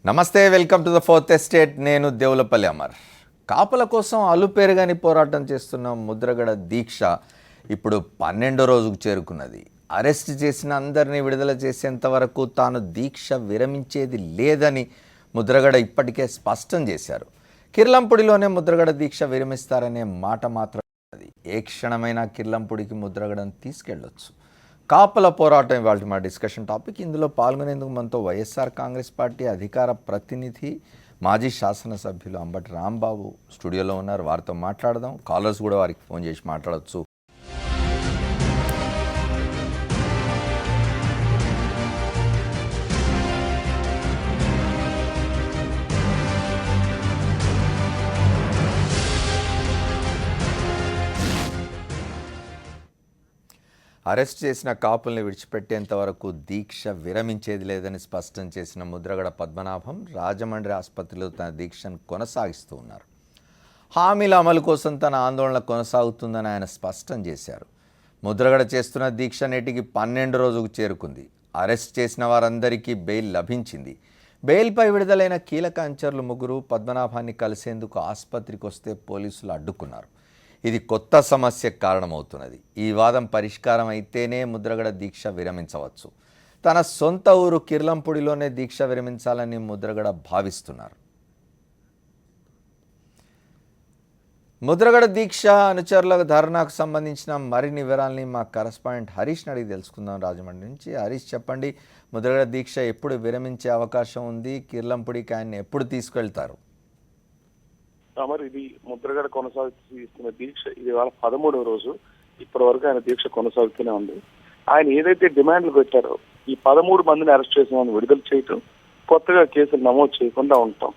నమస్తే, welcome to the fourth estate. నేను దేవులపల్లి అమర్. కాపుల కోసం అలుపెరగని పోరాటం చేస్తున్న ముద్రగడ దీక్ష ఇప్పుడు 12వ రోజుకు చేరుకున్నది. అరెస్ట్ చేసిన అందరినీ విడుదల చేసేంత వరకు తాను దీక్ష విరమించేది లేదని ముద్రగడ ఇప్పటికే స్పష్టం చేశారు. కిర్లంపూడిలోనే ముద్రగడ దీక్ష విరమిస్తారనే మాట మాత్రం అది. ఏ క్షణమైనా కిర్లంపూడికి ముద్రగడను తీసుకెళ్లొచ్చు. కాపుల పోరాటం ఇవాళ మా డిస్కషన్ టాపిక్. ఇందులో పాల్గొనేందుకు మనతో వైఎస్ఆర్ కాంగ్రెస్ పార్టీ అధికార ప్రతినిధి మాజీ శాసనసభ్యులు అంబటి రాంబాబు స్టూడియోలో ఉన్నారు. వారితో మాట్లాడదాం. కాలర్స్ కూడా వారికి ఫోన్ చేసి మాట్లాడవచ్చు. అరెస్ట్ చేసిన కాపుల్ని విడిచిపెట్టేంత వరకు దీక్ష విరమించేది లేదని స్పష్టం చేసిన ముద్రగడ పద్మనాభం రాజమండ్రి ఆసుపత్రిలో తన దీక్షను కొనసాగిస్తూ ఉన్నారు. హామీల అమలు కోసం తన ఆందోళన కొనసాగుతుందని ఆయన స్పష్టం చేశారు. ముద్రగడ చేస్తున్న దీక్ష నేటికి 12వ రోజుకు చేరుకుంది. అరెస్ట్ చేసిన వారందరికీ బెయిల్ లభించింది. బెయిల్పై విడుదలైన కీలక అనుచరులు ముగ్గురు పద్మనాభాన్ని కలిసేందుకు ఆసుపత్రికి వస్తే పోలీసులు అడ్డుకున్నారు. ఇది కొత్త సమస్యకు కారణమవుతున్నది. ఈ వాదం పరిష్కారం అయితేనే ముద్రగడ దీక్ష విరమించవచ్చు. తన సొంత ఊరు కిర్లంపూడిలోనే దీక్ష విరమించాలని ముద్రగడ భావిస్తున్నారు. ముద్రగడ దీక్ష అనుచరుల ధర్నాకు సంబంధించిన మరిన్ని వివరాలని మా కరస్పాండెంట్ హరీష్ని అడిగి తెలుసుకుందాం. రాజమండ్రి నుంచి హరీష్, చెప్పండి, ముద్రగడ దీక్ష ఎప్పుడు విరమించే అవకాశం ఉంది? కిర్లంపూడికి ఆయన్ని ఎప్పుడు తీసుకెళ్తారు? మరి ఇది ముద్రగడ కొనసాగిస్తున్న దీక్ష ఇది వాళ్ళ 13వ రోజు. ఇప్పటి వరకు ఆయన దీక్ష కొనసాగుతూనే ఉంది. ఆయన ఏదైతే డిమాండ్లు పెట్టారో ఈ 13 మందిని అరెస్ట్ చేసిన వాళ్ళని విడుదల చేయటం, కొత్తగా కేసులు నమోదు చేయకుండా ఉండటం,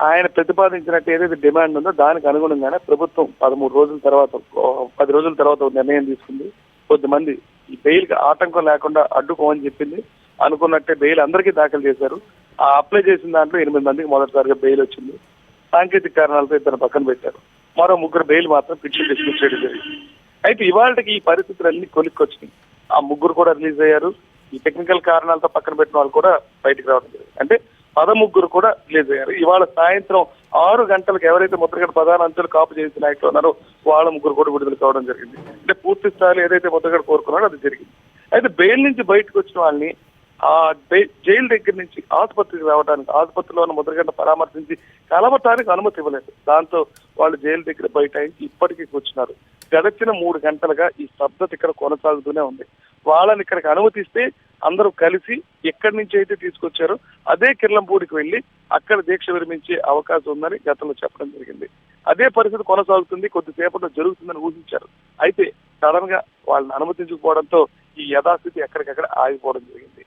ఆయన ప్రతిపాదించినట్టు ఏదైతే డిమాండ్ ఉందో దానికి అనుగుణంగానే ప్రభుత్వం 10 రోజుల తర్వాత ఒక నిర్ణయం తీసుకుంది. కొద్దిమంది ఈ బెయిల్ కి ఆటంకం లేకుండా అడ్డుకోమని చెప్పింది. అనుకున్నట్టే బెయిల్ అందరికీ దాఖలు చేశారు. ఆ అప్లై చేసిన దాంట్లో 8 మందికి మొదటిసారిగా బెయిల్ వచ్చింది. సాంకేతిక కారణాలతో ఇద్దరు పక్కన పెట్టారు. మరో 3 బెయిల్ మాత్రం పిటిషన్ డిస్మిస్ చేయడం జరిగింది. అయితే ఇవాళకి ఈ పరిస్థితులన్నీ కొలిక్కొచ్చినాయి. ఆ 3 కూడా రిలీజ్ అయ్యారు. ఈ టెక్నికల్ కారణాలతో పక్కన పెట్టిన వాళ్ళు కూడా బయటకు రావడం జరిగింది. అంటే 13 కూడా రిలీజ్ అయ్యారు. ఇవాళ సాయంత్రం 6 గంటలకు ఎవరైతే ముద్రగడ ప్రధాన అంచెలు కాపు చేసిన నాయకులు ఉన్నారో వాళ్ళ 3 కూడా విడుదల కావడం జరిగింది. అంటే పూర్తి స్థాయిలో ఏదైతే ముద్రగడ కోరుకున్నారో అది జరిగింది. అయితే బెయిల్ నుంచి బయటకు వచ్చిన వాళ్ళని ఆ జైలు దగ్గర నుంచి ఆసుపత్రికి రావడానికి, ఆసుపత్రిలో ఉన్న ముద్రగడ్డ పరామర్శించి కలవటానికి అనుమతి ఇవ్వలేదు. దాంతో వాళ్ళు జైలు దగ్గర బయటాయించి ఇప్పటికీ కూర్చున్నారు. గడిచిన 3 గంటలుగా ఈ స్తబ్దత ఇక్కడ కొనసాగుతూనే ఉంది. వాళ్ళని ఇక్కడికి అనుమతిస్తే అందరూ కలిసి ఎక్కడి నుంచి అయితే తీసుకొచ్చారో అదే కిర్లంపూడికి వెళ్లి అక్కడ దీక్ష విరమించే అవకాశం ఉందని గతంలో చెప్పడం జరిగింది. అదే పరిస్థితి కొనసాగుతుంది, కొద్దిసేపట్లో జరుగుతుందని ఊహించారు. అయితే సడన్ గా వాళ్ళని అనుమతించకపోవడంతో ఈ యథాస్థితి ఎక్కడికక్కడ ఆగిపోవడం జరిగింది.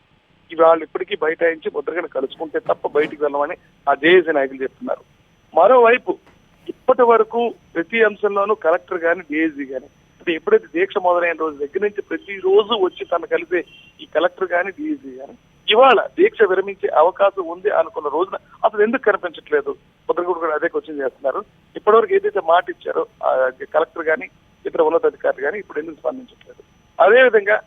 వాళ్ళు ఇప్పటికీ బయటాయించి ముద్రగడ కలుసుకుంటే తప్ప బయటికి వెళ్ళమని ఆ జేఏసీ నాయకులు చెప్తున్నారు. మరోవైపు ఇప్పటి వరకు ప్రతి అంశంలోనూ కలెక్టర్ గాని డిఐజీ గాని, అంటే ఎప్పుడైతే దీక్ష మొదలైన రోజు దగ్గర నుంచి ప్రతి రోజు వచ్చి తను కలిసే ఈ కలెక్టర్ గాని డిఐజీ గాని ఇవాళ దీక్ష విరమించే అవకాశం ఉంది అనుకున్న రోజున అసలు ఎందుకు కనిపించట్లేదు? ముద్రగడ కూడా అదే క్వశ్చన్ చేస్తున్నారు. ఇప్పటివరకు ఏదైతే మాట ఇచ్చారో కలెక్టర్ గాని ఇతర ఉన్నతాధికారులు గాని ఇప్పుడు ఎందుకు స్పందించట్లేదు? అదేవిధంగా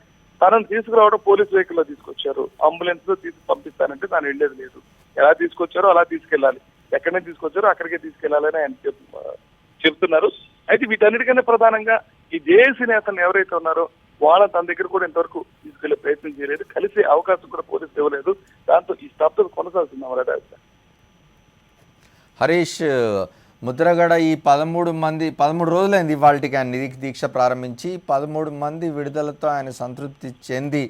తనను తీసుకురావడం పోలీస్ వెహికల్ లో తీసుకొచ్చారు. అంబులెన్స్ లో పంపిస్తానంటే తాను వెళ్ళేది లేదు. ఎలా తీసుకొచ్చారో అలా తీసుకెళ్లాలి, ఎక్కడి నుంచి తీసుకొచ్చారో అక్కడికే తీసుకెళ్లాలని ఆయన చెప్తున్నారు. అయితే వీటన్నిటికన్నా ప్రధానంగా ఈ జేఏసీ నేతలు ఎవరైతే ఉన్నారో వాళ్ళని తన దగ్గర కూడా ఇంతవరకు తీసుకెళ్లే ప్రయత్నం చేయలేదు. కలిసే అవకాశం కూడా పోలీసులు ఇవ్వలేదు. దాంతో ఈ స్తబ్దత కొనసాగుతుంది. హరీష్, ముద్రగడ ఈ 13 రోజులైంది ఇవాళకి ఆయన దీక్ష ప్రారంభించి. 13 మంది విడుదలతో ఆయన సంతృప్తి చెంది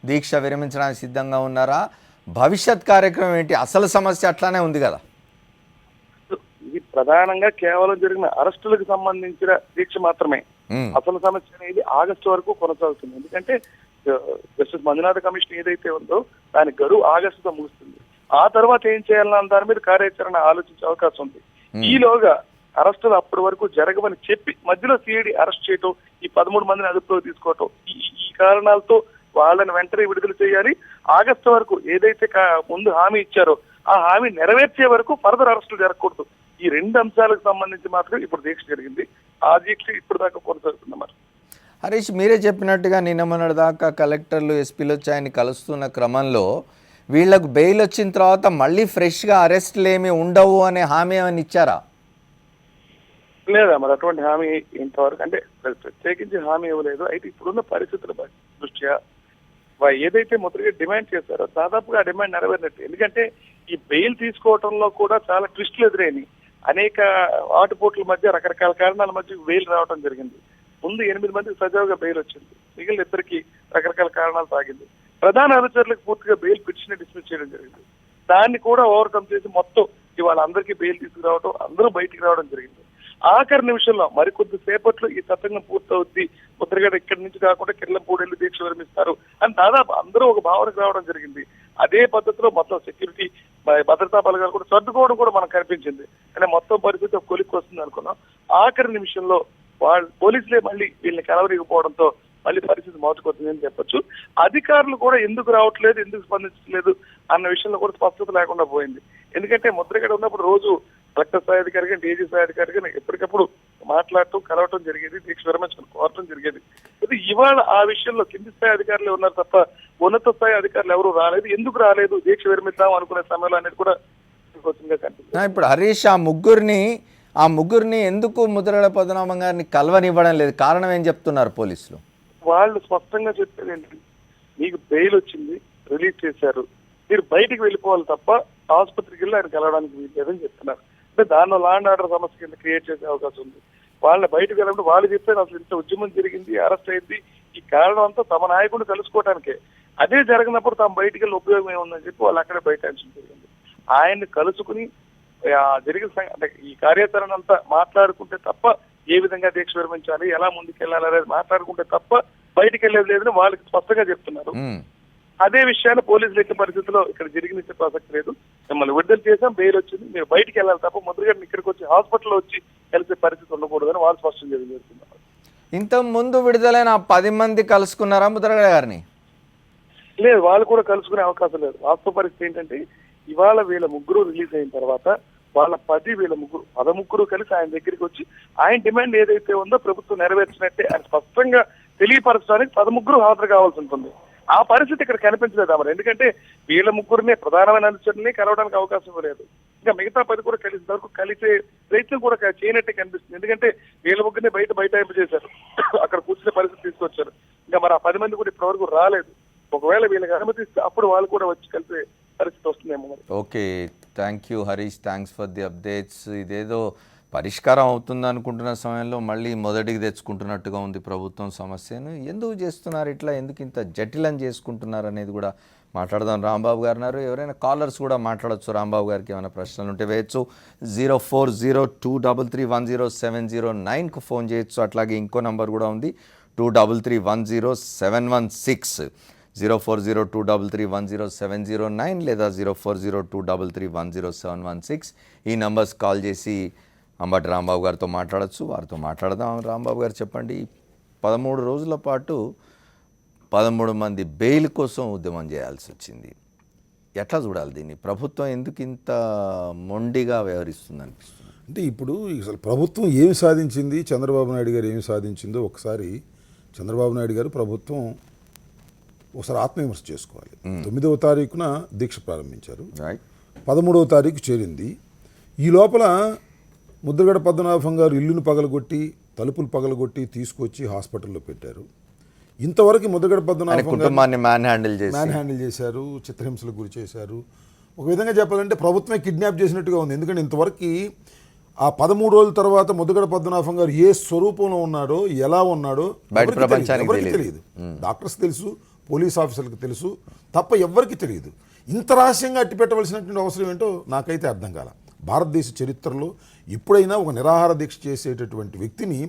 దీక్ష విరమించడానికి సిద్ధంగా ఉన్నారా? భవిష్యత్ కార్యక్రమం ఏంటి? అసలు సమస్య అట్లానే ఉంది కదా. ఇది ప్రధానంగా కేవలం జరిగిన అరెస్టులకు సంబంధించిన దీక్ష మాత్రమే. అసలు సమస్య అనేది ఆగస్టు వరకు కొనసాగుతుంది. ఎందుకంటే జస్టిస్ మంజునాథ కమిషన్ ఏదైతే ఉందో దాని గడువు ఆగస్టుతో ముగుస్తుంది. ఆ తర్వాత ఏం చేయాలన్న దాని మీద కార్యాచరణ ఆలోచించే అవకాశం ఉంది. ఈలోగా అరెస్టులు అప్పటి వరకు జరగవని చెప్పి మధ్యలో సిఐడి అరెస్ట్ చేయటం, ఈ 13 మందిని అదుపులో తీసుకోవటం, ఈ కారణాలతో వాళ్ళని వెంటనే విడుదల చేయాలి. ఆగస్టు వరకు ఏదైతే ముందు హామీ ఇచ్చారో ఆ హామీ నెరవేర్చే వరకు ఫర్దర్ అరెస్టులు జరగకూడదు. ఈ 2 అంశాలకు సంబంధించి మాత్రం ఇప్పుడు దీక్ష జరిగింది. ఆ దీక్ష ఇప్పుడు దాకా కొనసాగుతుంది. హరీష్, మీరే చెప్పినట్టుగా నిన్న మొన్నటి దాకా కలెక్టర్లు ఎస్పీలు వచ్చి ఆయన్ని కలుస్తున్న క్రమంలో వీళ్ళకు బెయిల్ వచ్చిన తర్వాత మళ్ళీ ఫ్రెష్గా అరెస్టులు ఏమీ ఉండవు అనే హామీ ఏమైనా ఇచ్చారా? లేదా మరి అటువంటి హామీ ఇంతవరకు అంటే ప్రత్యేకించి హామీ ఇవ్వలేదు. అయితే ఇప్పుడున్న పరిస్థితుల దృష్ట్యా ఏదైతే ముద్రగడ డిమాండ్ చేశారో దాదాపుగా ఆ డిమాండ్ నెరవేరినట్టు. ఎందుకంటే ఈ బెయిల్ తీసుకోవడంలో కూడా చాలా ట్విస్టులు ఎదురైనాయి. అనేక ఆటుపోట్ల మధ్య రకరకాల కారణాల మధ్య బెయిల్ రావడం జరిగింది. ముందు 8 మందికి సజావుగా బెయిల్ వచ్చింది, మిగిలిన 2కి రకరకాల కారణాలు సాగింది. ప్రధాన అనుచరులకు పూర్తిగా బెయిల్ పిటిషన్ డిస్మిస్ చేయడం జరిగింది. దాన్ని కూడా ఓవర్కమ్ చేసి మొత్తం ఇవాళ అందరికీ బెయిల్ తీసుకురావడం, అందరూ బయటికి రావడం జరిగింది. ఆఖరి నిమిషంలో మరికొద్ది సేపట్లో ఈ తతంగం పూర్తవుద్ది, ముద్రగడ ఇక్కడి నుంచి కాకుండా కిర్లంపూడి దీక్ష విరమిస్తారు అని దాదాపు అందరూ ఒక భావనకు రావడం జరిగింది. అదే పద్ధతిలో మొత్తం సెక్యూరిటీ భద్రతా బలగాలు కూడా సర్దుకోవడం కూడా మనకు కనిపించింది. కానీ మొత్తం పరిస్థితి ఒక కొలిక్కి వస్తుంది అనుకున్నాం. ఆఖరి నిమిషంలో పోలీసులే మళ్ళీ వీళ్ళని కలవరికపోవడంతో మళ్ళీ పరిస్థితి మోసుకొచ్చిందని చెప్పొచ్చు. అధికారులు కూడా ఎందుకు రావట్లేదు, ఎందుకు స్పందించలేదు అన్న విషయంలో కూడా స్పష్టత లేకుండా పోయింది. ఎందుకంటే ముద్రగడ ఉన్నప్పుడు రోజు కలెక్టర్ స్థాయి అధికారి కానీ డీజీ స్థాయి అధికారి కానీ ఎప్పటికప్పుడు మాట్లాడుతూ కలవటం జరిగేది, దీక్ష విరమించుకుని కోరటం జరిగేది. అయితే ఇవాళ ఆ విషయంలో కింది స్థాయి అధికారులు ఉన్నారు తప్ప ఉన్నత స్థాయి అధికారులు ఎవరు రాలేదు. ఎందుకు రాలేదు, దీక్ష విరమిద్దాం అనుకునే సమయంలో అనేది కూడా కనిపిస్తుంది. ఇప్పుడు హరీష్ ఆ ముగ్గురిని ఎందుకు ముద్రగడ పద్మనాభం గారిని కలవనివ్వడం లేదు? కారణం ఏం చెప్తున్నారు పోలీసులు? వాళ్ళు స్పష్టంగా చెప్పేది ఏంటి, మీకు బెయిల్ వచ్చింది, రిలీజ్ చేశారు, మీరు బయటికి వెళ్ళిపోవాలి తప్ప ఆసుపత్రికి వెళ్ళి ఆయన కలవడానికి వీల్లేదని చెప్తున్నారు. అంటే దానిలో లా అండ్ ఆర్డర్ సమస్య కింద క్రియేట్ చేసే అవకాశం ఉంది. వాళ్ళని బయటకు వెళ్ళినప్పుడు వాళ్ళు చెప్పారు అసలు ఇంత ఉద్యమం జరిగింది, అరెస్ట్ అయింది, ఈ కారణం అంతా తమ నాయకుడిని కలుసుకోవడానికే. అదే జరిగినప్పుడు తాము బయటికి వెళ్ళి ఉపయోగం ఏముందని చెప్పి వాళ్ళు అక్కడే బయటాల్సిన జరిగింది. ఆయన్ని కలుసుకుని జరిగిన అంటే ఈ కార్యాచరణ అంతా మాట్లాడుకుంటే తప్ప ఏ విధంగా దీక్ష విరమించాలి, ఎలా ముందుకెళ్ళాలి అనేది మాట్లాడుకుంటే తప్ప బయటికి వెళ్ళేది లేదని వాళ్ళకి స్పష్టంగా చెప్తున్నారు. అదే విషయాన్ని పోలీసులు ఎట్టి పరిస్థితుల్లో ఇక్కడ జరిగిన ప్రసక్తి లేదు, మిమ్మల్ని విడుదల చేసాం, బెయిల్ వచ్చింది, మీరు బయటికి వెళ్ళాలి తప్ప ముద్రగడని ఇక్కడికి వచ్చి హాస్పిటల్లో వచ్చి కలిసే పరిస్థితి ఉండకూడదని వాళ్ళు స్పష్టం చేస్తున్నారు. ఇంత ముందు విడుదలైన 10 మంది కలుసుకున్నారా ముద్రగడ గారిని? లేదు, వాళ్ళు కూడా కలుసుకునే అవకాశం లేదు. వాస్తవ పరిస్థితి ఏంటంటే ఇవాళ వీళ్ళ ముగ్గురు రిలీజ్ అయిన తర్వాత వాళ్ళ 10 వీళ్ళ ముగ్గురు 13 కలిసి ఆయన దగ్గరికి వచ్చి ఆయన డిమాండ్ ఏదైతే ఉందో ప్రభుత్వం నెరవేర్చినట్టే ఆయన స్పష్టంగా తెలియపరచడానికి 13 హాజరు కావాల్సి ఉంటుంది. ఆ పరిస్థితి ఇక్కడ కనిపించలేదు అమరు. ఎందుకంటే వీళ్ళ ముగ్గురినే ప్రధానమైన అనుచరుల్ని కలవడానికి అవకాశం లేదు. ఇంకా మిగతా 10 కూడా కలిసే ప్రయత్నం కూడా చేయనట్టే కనిపిస్తుంది. ఎందుకంటే వీళ్ళ ముగ్గురిని బయట చేశారు, అక్కడ కూర్చునే పరిస్థితి తీసుకొచ్చారు. ఇంకా మరి ఆ 10 మంది కూడా ఇప్పటి వరకు రాలేదు. ఒకవేళ వీళ్ళకి అనుమతిస్తే అప్పుడు వాళ్ళు కూడా వచ్చి కలిసే పరిస్థితి వస్తుందేమో మరి. Okay, thank you Harish, thanks for the updates. ఇదేదో పరిష్కారం అవుతుంది అనుకుంటున్న సమయంలో మళ్ళీ మొదటికి తెచ్చుకుంటున్నట్టుగా ఉంది ప్రభుత్వం సమస్యను. ఎందుకు చేస్తున్నారు ఇట్లా, ఎందుకు ఇంత జటిలం చేసుకుంటున్నారు అనేది కూడా మాట్లాడదాం. రాంబాబు గారు ఉన్నారు, ఎవరైనా కాలర్స్ కూడా మాట్లాడచ్చు. రాంబాబు గారికి ఏమైనా ప్రశ్నలు ఉంటే వేయచ్చు. 0402331070 ఫోన్ చేయొచ్చు. అట్లాగే ఇంకో నంబర్ కూడా ఉంది 23310716, 0402331070 లేదా 040233107016. ఈ నంబర్స్ కాల్ చేసి అంబటి రాంబాబు గారితో మాట్లాడచ్చు, వారితో మాట్లాడదాం. రాంబాబు గారు చెప్పండి, 13 రోజుల పాటు 13 మంది బెయిల్ కోసం ఉద్యమం చేయాల్సి వచ్చింది. ఎట్లా చూడాలి దీన్ని? ప్రభుత్వం ఎందుకు ఇంత మొండిగా వ్యవహరిస్తుంది అనిపిస్తుంది? అంటే ఇప్పుడు అసలు ప్రభుత్వం ఏమి సాధించింది, చంద్రబాబు నాయుడు గారు ఏమి సాధించిందో ఒకసారి చంద్రబాబు నాయుడు గారు ప్రభుత్వం ఒకసారి ఆత్మవిమర్శ చేసుకోవాలి. 9వ తారీఖున దీక్ష ప్రారంభించారు, 13వ తారీఖు చేరింది. ఈ లోపల ముద్రగడ పద్మనాభం గారు ఇల్లును పగలగొట్టి, తలుపులు పగలగొట్టి తీసుకొచ్చి హాస్పిటల్లో పెట్టారు. ఇంతవరకు ముద్రగడ పద్మనాభం కుటుంబాన్ని మ్యాన్ హ్యాండిల్ చేశారు, చిత్రహింసలకు గురి చేశారు. ఒక విధంగా చెప్పాలంటే ప్రభుత్వమే కిడ్నాప్ చేసినట్టుగా ఉంది. ఎందుకంటే ఇంతవరకు ఆ 13 రోజుల తర్వాత ముద్రగడ పద్మనాభం గారు ఏ స్వరూపంలో ఉన్నాడో, ఎలా ఉన్నాడో ఎవరికి తెలియదు. డాక్టర్స్ తెలుసు, పోలీస్ ఆఫీసర్లకు తెలుసు తప్ప ఎవ్వరికి తెలియదు. ఇంత రహస్యంగా అట్టిపెట్టవలసినటువంటి అవసరం ఏంటో నాకైతే అర్థం కాల. భారతదేశ చరిత్రలో ఎప్పుడైనా ఒక నిరాహార దీక్ష చేసేటటువంటి వ్యక్తిని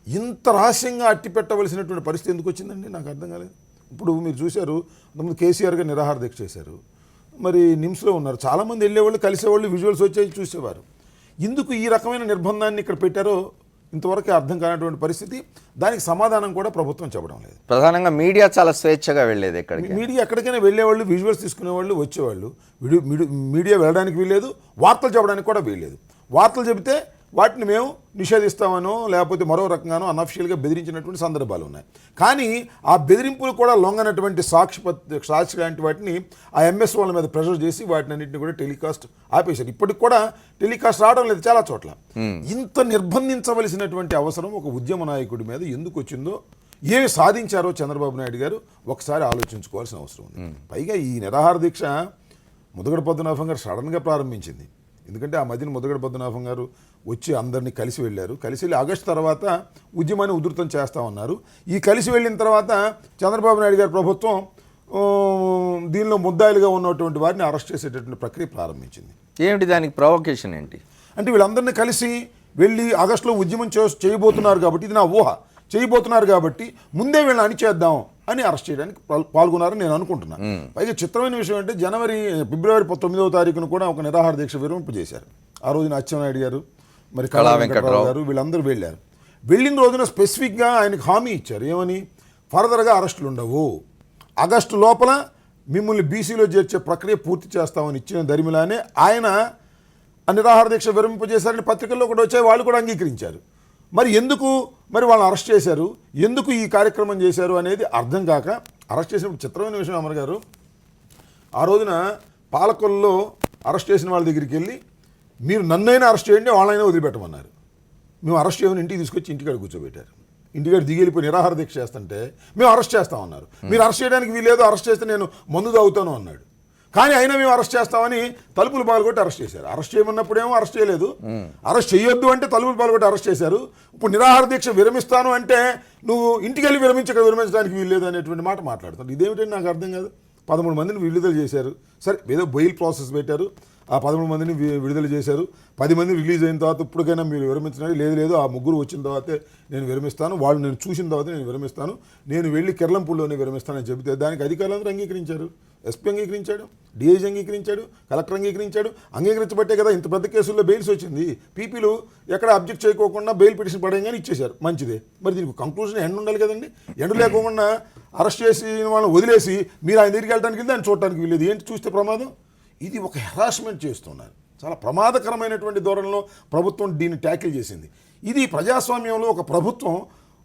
ఇంత రహస్యంగా అట్టిపెట్టవలసినటువంటి పరిస్థితి ఎందుకు వచ్చిందండి, నాకు అర్థం కాలేదు. ఇప్పుడు మీరు చూశారు, ముందు కేసీఆర్ గారు నిరాహార దీక్ష చేశారు, మరి నిమ్స్లో ఉన్నారు, చాలామంది వెళ్ళేవాళ్ళు, కలిసేవాళ్ళు, విజువల్స్ వచ్చేసి చూసేవారు. ఎందుకు ఈ రకమైన నిర్బంధాన్ని ఇక్కడ పెట్టారో ఇంతవరకు అర్థం కానటువంటి పరిస్థితి. దానికి సమాధానం కూడా ప్రభుత్వం చెప్పడం లేదు. ప్రధానంగా మీడియా చాలా స్వేచ్ఛగా వెళ్ళేది. మీడియా ఎక్కడికైనా వెళ్ళేవాళ్ళు, విజువల్స్ తీసుకునేవాళ్ళు, వచ్చేవాళ్ళు. మీడియా వెళ్ళడానికి వీల్లేదు, వార్తలు చెప్పడానికి కూడా వీల్లేదు. వార్తలు చెబితే వాటిని మేము నిషేధిస్తామనో లేకపోతే మరో రకంగానో అన్అఫిషియల్గా బెదిరించినటువంటి సందర్భాలు ఉన్నాయి. కానీ ఆ బెదిరింపులు కూడా లొంగనటువంటి సాక్షి లాంటి వాటిని ఆ ఎంఎస్ వాళ్ళ మీద ప్రెషర్ చేసి వాటిని అన్నింటినీ కూడా టెలికాస్ట్ ఆపేశారు. ఇప్పటికి కూడా టెలికాస్ట్ రావడం లేదు చాలా చోట్ల. ఇంత నిర్బంధించవలసినటువంటి అవసరం ఒక ఉద్యమ నాయకుడి మీద ఎందుకు వచ్చిందో, ఏమి సాధించారో చంద్రబాబు నాయుడు గారు ఒకసారి ఆలోచించుకోవాల్సిన అవసరం ఉంది. పైగా ఈ నిరాహార దీక్ష ముదగడ పద్మనాభం గారు సడన్గా ప్రారంభించింది. ఎందుకంటే ఆ మధ్యన ముదగడ పద్మనాభం గారు వచ్చి అందరినీ కలిసి వెళ్ళారు. కలిసి వెళ్ళి ఆగస్టు తర్వాత ఉద్యమాన్ని ఉధృతం చేస్తామన్నారు. ఈ కలిసి వెళ్ళిన తర్వాత చంద్రబాబు నాయుడు గారి ప్రభుత్వం దీనిలో ముద్దాయిలుగా ఉన్నటువంటి వారిని అరెస్ట్ చేసేటటువంటి ప్రక్రియ ప్రారంభించింది. ఏమిటి దానికి ప్రొవొకేషన్ ఏంటి అంటే వీళ్ళందరినీ కలిసి వెళ్ళి ఆగస్టులో ఉద్యమం చేయబోతున్నారు కాబట్టి, ఇది నా ఊహ, చేయబోతున్నారు కాబట్టి ముందే వీళ్ళని అణిచేద్దాం అని అరెస్ట్ చేయడానికి పాల్గొన్నారని నేను అనుకుంటున్నాను. పైగా చిత్రమైన విషయం అంటే ఫిబ్రవరి 9వ తారీఖున కూడా ఒక నిరాహార దీక్ష విరమింపజేశారు. ఆ రోజున అచ్చెన్నాయుడు గారు, మరి కళా వెంకట్రావు గారు వీళ్ళందరూ వెళ్ళారు. వెళ్ళిన రోజున స్పెసిఫిక్గా ఆయనకు హామీ ఇచ్చారు. ఏమని? ఫర్దర్గా అరెస్టులు ఉండవు, ఆగస్టు లోపల మిమ్మల్ని బీసీలో చేర్చే ప్రక్రియ పూర్తి చేస్తామని ఇచ్చిన దరిమిలానే ఆయన నిరాహార దీక్ష విరమింపజేశారని పత్రికల్లో కూడా వచ్చాయి, వాళ్ళు కూడా అంగీకరించారు. మరి ఎందుకు వాళ్ళని అరెస్ట్ చేశారు, ఎందుకు ఈ కార్యక్రమం చేశారు అనేది అర్థం కాక అరెస్ట్ చేసినప్పుడు చిత్రమైన విషయం అమర్ గారు, ఆ రోజున పాలకొల్లో అరెస్ట్ చేసిన వాళ్ళ దగ్గరికి వెళ్ళి మీరు నన్నైనా అరెస్ట్ చేయండి, వాళ్ళైనా వదిలిపెట్టమన్నారు. మేము అరెస్ట్ చేయమని ఇంటికి తీసుకొచ్చి ఇంటికాడ కూర్చోబెట్టారు. ఇంటికాడ దిగిలిపోయి నిరాహార దీక్ష చేస్తుంటే మేము అరెస్ట్ చేస్తామన్నారు. మీరు అరెస్ట్ చేయడానికి వీలేదు, అరెస్ట్ చేస్తే నేను మందు తాగుతాను అన్నాడు. కానీ అయినా మేము అరెస్ట్ చేస్తామని తలుపులు పాల్గొట్టి అరెస్ట్ చేశారు. అరెస్ట్ చేయమన్నప్పుడేమో అరెస్ట్ చేయలేదు, అరెస్ట్ చేయొద్దు అంటే తలుపులు పాల్గొట్టి అరెస్ట్ చేశారు. ఇప్పుడు నిరాహార దీక్ష విరమిస్తాను అంటే నువ్వు ఇంటికి వెళ్ళి విరమించడానికి వీల్లేదు అనేటువంటి మాట మాట్లాడుతాడు. ఇదేమిటంటే నాకు అర్థం కాదు. 13 మందిని విడుదల చేశారు. సరే, ఏదో బెయిల్ ప్రాసెస్ పెట్టారు, ఆ 13 మందిని విడుదల చేశారు. 10 మంది రిలీజ్ అయిన తర్వాత ఇప్పటికైనా మీరు విరమించినారు, లేదు ఆ ముగ్గురు వచ్చిన తర్వాతే నేను విరమిస్తాను, వాళ్ళు నేను చూసిన తర్వాత నేను విరమిస్తాను, నేను వెళ్ళి కిర్లంపూడిలోనే విరమిస్తానని చెబితే దానికి అధికారులందరూ అంగీకరించారు. ఎస్పీ అంగీకరించాడు, డిఐజీ అంగీకరించాడు, కలెక్టర్ అంగీకరించాడు. అంగీకరించబట్టే కదా ఇంత పెద్ద కేసుల్లో బెయిల్స్ వచ్చింది. పీపీలు ఎక్కడ అబ్జెక్ట్ చేయకోకుండా బెయిల్ పిటిషన్ పడేయగానే ఇచ్చేశారు, మంచిదే. మరి దీనికి కంక్లూజన్ ఎండ్ ఉండాలి కదండి. ఎండ్ లేకుండా అరెస్ట్ చేసిన వాళ్ళని వదిలేసి మీరు ఆయన దగ్గరికి వెళ్ళడానికి వెళ్ళి ఆయన చూడటానికి వీలేదు. ఏంటి చూస్తే ప్రమాదం? ఇది ఒక హెరాస్మెంట్ చేస్తున్నారు. చాలా ప్రమాదకరమైనటువంటి ధోరణిలో ప్రభుత్వం దీన్ని ట్యాకిల్ చేసింది. ఇది ప్రజాస్వామ్యంలో ఒక ప్రభుత్వం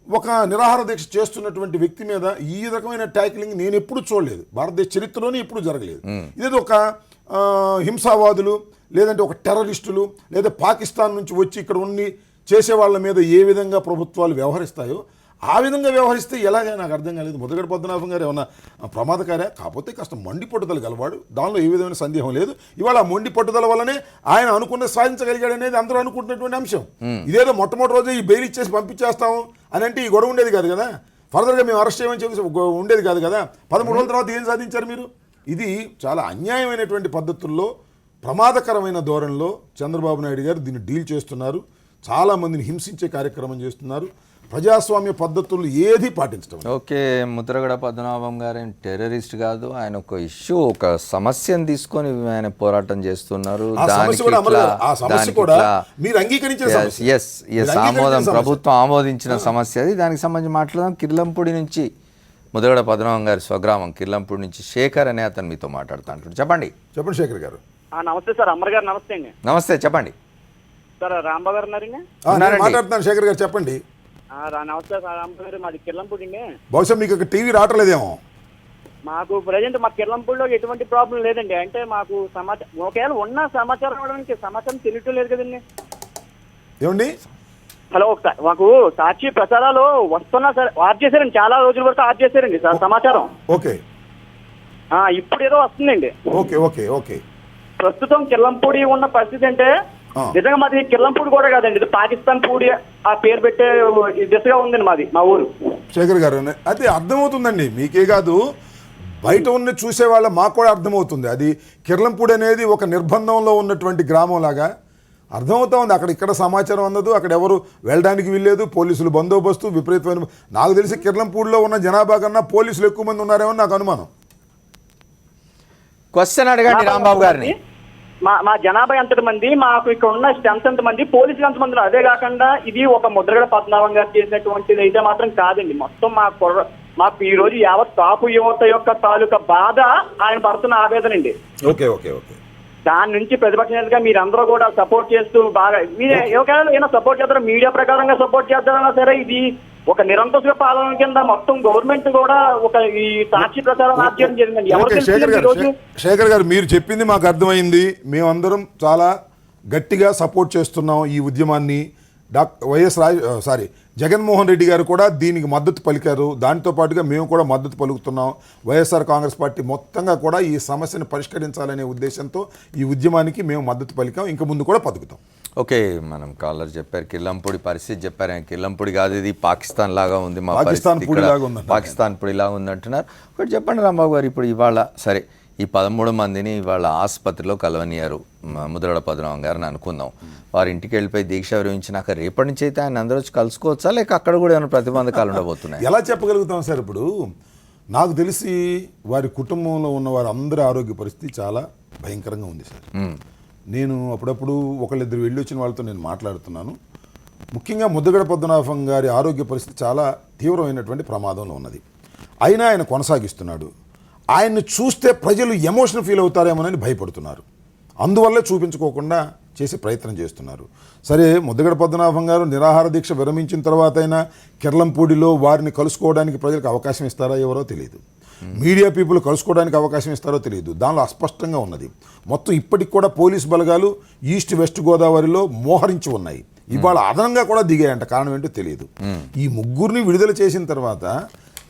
ఒక నిరాహార దీక్ష చేస్తున్నటువంటి వ్యక్తి మీద ఈ రకమైన ట్యాకిలింగ్ నేను ఎప్పుడు చూడలేదు, భారతదేశ చరిత్రలోనే ఎప్పుడు జరగలేదు. ఇదేదో ఒక హింసావాదులు లేదంటే ఒక టెర్రరిస్టులు లేదా పాకిస్తాన్ నుంచి వచ్చి ఇక్కడ ఉండి చేసే వాళ్ళ మీద ఏ విధంగా ప్రభుత్వాలు వ్యవహరిస్తాయో ఆ విధంగా వ్యవహరిస్తే ఎలాగా నాకు అర్థం కాలేదు. ముదగడ పద్మనాభం గారు ఏమన్నా ప్రమాదకార్య? కాకపోతే కాస్త మొండి పట్టుదల గలవాడు, దానిలో ఏ విధమైన సందేహం లేదు. ఇవాళ ఆ మొండి పట్టుదల వల్లనే ఆయన అనుకున్న సాధించగలిగాడు అనేది అందరూ అనుకుంటున్నటువంటి అంశం. ఇదేదో మొట్టమొదటి రోజే ఈ బెయిల్ ఇచ్చేసి పంపించేస్తాము అని అంటే ఈ గొడవ ఉండేది కాదు కదా. ఫర్దర్గా మేము అరెస్ట్ చేయమని చెప్పి ఉండేది కాదు కదా. 13 రోజుల తర్వాత ఏం సాధించారు మీరు? ఇది చాలా అన్యాయమైనటువంటి పద్ధతుల్లో ప్రమాదకరమైన ధోరణిలో చంద్రబాబు నాయుడు గారు దీన్ని డీల్ చేస్తున్నారు. చాలామందిని హింసించే కార్యక్రమం చేస్తున్నారు. ప్రజాస్వామ్య పద్ధతులు ఏది పాటించడం. ఓకే, ముద్రగడ పద్మనాభం గారు టెర్రరిస్ట్ కాదు, ఆయన ఒక ఇష్యూ, ఒక సమస్యను తీసుకొని ఆయన పోరాటం చేస్తున్నారు. ప్రభుత్వం ఆమోదించిన సమస్య అది. దానికి సంబంధించి మాట్లాడదాం. కిర్లంపూడి నుంచి ముద్రగడ పద్మనాభం గారి స్వగ్రామం కిర్లంపూడి నుంచి శేఖర్ అనే అతను మీతో మాట్లాడుతూ అంటాడు. చెప్పండి శేఖర్ గారు. నమస్తే సార్. అమర్ గారు నమస్తే అండి. నమస్తే, చెప్పండి సార్. రాంబాబు గారు ఉన్నారండి? మాట్లాడుతున్నాను శేఖర్ గారు, చెప్పండి. నమస్తే సార్. రాంబాబు గారు, మాది కిర్లంపూడి అండి. బహుశా మీకు టీవీ రావట్లేదేమో. మాకు ప్రజెంట్ మా కిర్లంపూడిలో ఎటువంటి ప్రాబ్లం లేదండి. అంటే మాకు సమాచారం, ఒకవేళ ఉన్న సమాచారం ఇవ్వడానికి సమాచారం తెలియటం లేదు కదండి. ఏమండి? హలో, ఒకసారి మాకు సాక్షి ప్రసారాలు వస్తున్నా సార్, ఆర్జ్ చేశారండి, చాలా రోజుల వరకు ఆర్జ్ చేశారండి సార్ సమాచారం. ఓకే, ఇప్పుడు ఏదో వస్తుందండి. Okay okay okay. ప్రస్తుతం కిర్లంపూడి ఉన్న పరిస్థితి అంటే నిజంగా మాది కిర్లంపూడి కూడా కాదండి, ఇది పాకిస్తాన్ పూడి ఆ పేరు పెట్టే దిశగా ఉందండి మాది, మా ఊరు. శేఖర్ గారు, అది అర్థమవుతుందండి, మీకే కాదు బయట ఉన్న చూసే వాళ్ళ మాకు కూడా అర్థమవుతుంది. అది కిర్లంపూడి అనేది ఒక నిర్బంధంలో ఉన్నటువంటి గ్రామం లాగా అర్థమవుతా ఉంది. అక్కడ ఇక్కడ సమాచారం అందదు, అక్కడ ఎవరు వెళ్ళడానికి వీల్లేదు, పోలీసులు బందోబస్తు విపరీతమైన. నాకు తెలిసి కిర్లంపూడిలో ఉన్న జనాభా కన్నా పోలీసులు ఎక్కువ మంది ఉన్నారేమో నాకు అనుమానం. క్వశ్చన్ అడగండి రాంబాబు గారిని. మా జనాభా ఎంతటి మంది, మాకు ఇక్కడ ఉన్న స్ట్రెంత్ ఎంతమంది, పోలీసులు ఎంతమంది? అదే కాకుండా ఇది ఒక ముద్రగడ పద్మనాభం గారు చేసినటువంటిది అయితే మాత్రం కాదండి. మొత్తం మాకు ఈ రోజు యావత్ కాపు యువత యొక్క తాలూకా బాధ ఆయన పడుతున్న ఆవేదన అండి. Okay okay okay. దాని నుంచి ప్రతిపక్ష నేతగా మీరందరూ కూడా సపోర్ట్ చేస్తూ బాగా మీరు ఎవరికైనా సపోర్ట్ చేస్తారా, మీడియా ప్రకారంగా సపోర్ట్ చేస్తారన్నా సరే ఇది ఒక నిరంకుశ పాలన కింద మొత్తం గవర్నమెంట్ కూడా ఒక ఈ సాక్షి ప్రచారం ఆచరణ జరిగిందండి. ఎవరు ఓకే, శేఖర్ గారు మీరు చెప్పింది మాకు అర్థమైంది. మేమందరం చాలా గట్టిగా సపోర్ట్ చేస్తున్నాం ఈ ఉద్యమాన్ని. జగన్మోహన్ రెడ్డి గారు కూడా దీనికి మద్దతు పలికారు. దాంతో పాటుగా మేము కూడా మద్దతు పలుకుతున్నాం. వైఎస్ఆర్ కాంగ్రెస్ పార్టీ మొత్తంగా కూడా ఈ సమస్యను పరిష్కరించాలనే ఉద్దేశంతో ఈ ఉద్యమానికి మేము మద్దతు పలికాం. ఇంకా ముందు కూడా పలుకుతాం. ఓకే, మనం కాలర్ చెప్పారు కిల్లంపూడి పరిస్థితి చెప్పారు. కిల్లంపూడి కాదు, ఇది పాకిస్తాన్ లాగా ఉంది, మా పాకిస్తాన్ పరిస్థితి పొడి ఇక్కడ లాగా ఉందంట. పాకిస్తాన్ పొడి లాగా ఉంది అంటున్నారు. ఒకటి చెప్పండి రాంబాబు గారు, ఇప్పుడు ఇవాళ సరే ఈ 13 మందిని ఇవాళ ఆసుపత్రిలో కలవనియారు ముద్రగడ పద్మనాభం గారిని అనుకుందాం. వారి ఇంటికి వెళ్ళిపోయి దీక్ష విరమించినాక రేపటి నుంచి అయితే ఆయన అందరూ వచ్చి కలుసుకోవచ్చా, లేక అక్కడ కూడా ఏమైనా ప్రతిబంధకాలు ఉండబోతున్నాయి? ఎలా చెప్పగలుగుతాం సార్? ఇప్పుడు నాకు తెలిసి వారి కుటుంబంలో ఉన్న వారి అందరి ఆరోగ్య పరిస్థితి చాలా భయంకరంగా ఉంది సార్. నేను అప్పుడప్పుడు ఒకళ్ళిద్దరు వెళ్ళి వచ్చిన వాళ్ళతో నేను మాట్లాడుతున్నాను. ముఖ్యంగా ముద్రగడ పద్మనాభం గారి ఆరోగ్య పరిస్థితి చాలా తీవ్రమైనటువంటి ప్రమాదంలో ఉన్నది. అయినా ఆయన కొనసాగిస్తున్నాడు. ఆయన్ని చూస్తే ప్రజలు ఎమోషనల్ ఫీల్ అవుతారేమోనని భయపడుతున్నారు. అందువల్లే చూపించుకోకుండా చేసే ప్రయత్నం చేస్తున్నారు. సరే, ముద్రగడ పద్మనాభం గారు నిరాహార దీక్ష విరమించిన తర్వాత అయినా కిర్లంపూడిలో వారిని కలుసుకోవడానికి ప్రజలకు అవకాశం ఇస్తారా ఎవరో తెలియదు. మీడియా పీపుల్ కలుసుకోవడానికి అవకాశం ఇస్తారో తెలియదు. దానిలో అస్పష్టంగా ఉన్నది. మొత్తం ఇప్పటికి కూడా పోలీస్ బలగాలు ఈస్ట్ వెస్ట్ గోదావరిలో మోహరించి ఉన్నాయి. ఇవాళ అదనంగా కూడా దిగాయంట. కారణం ఏంటో తెలియదు. ఈ ముగ్గురిని విడుదల చేసిన తర్వాత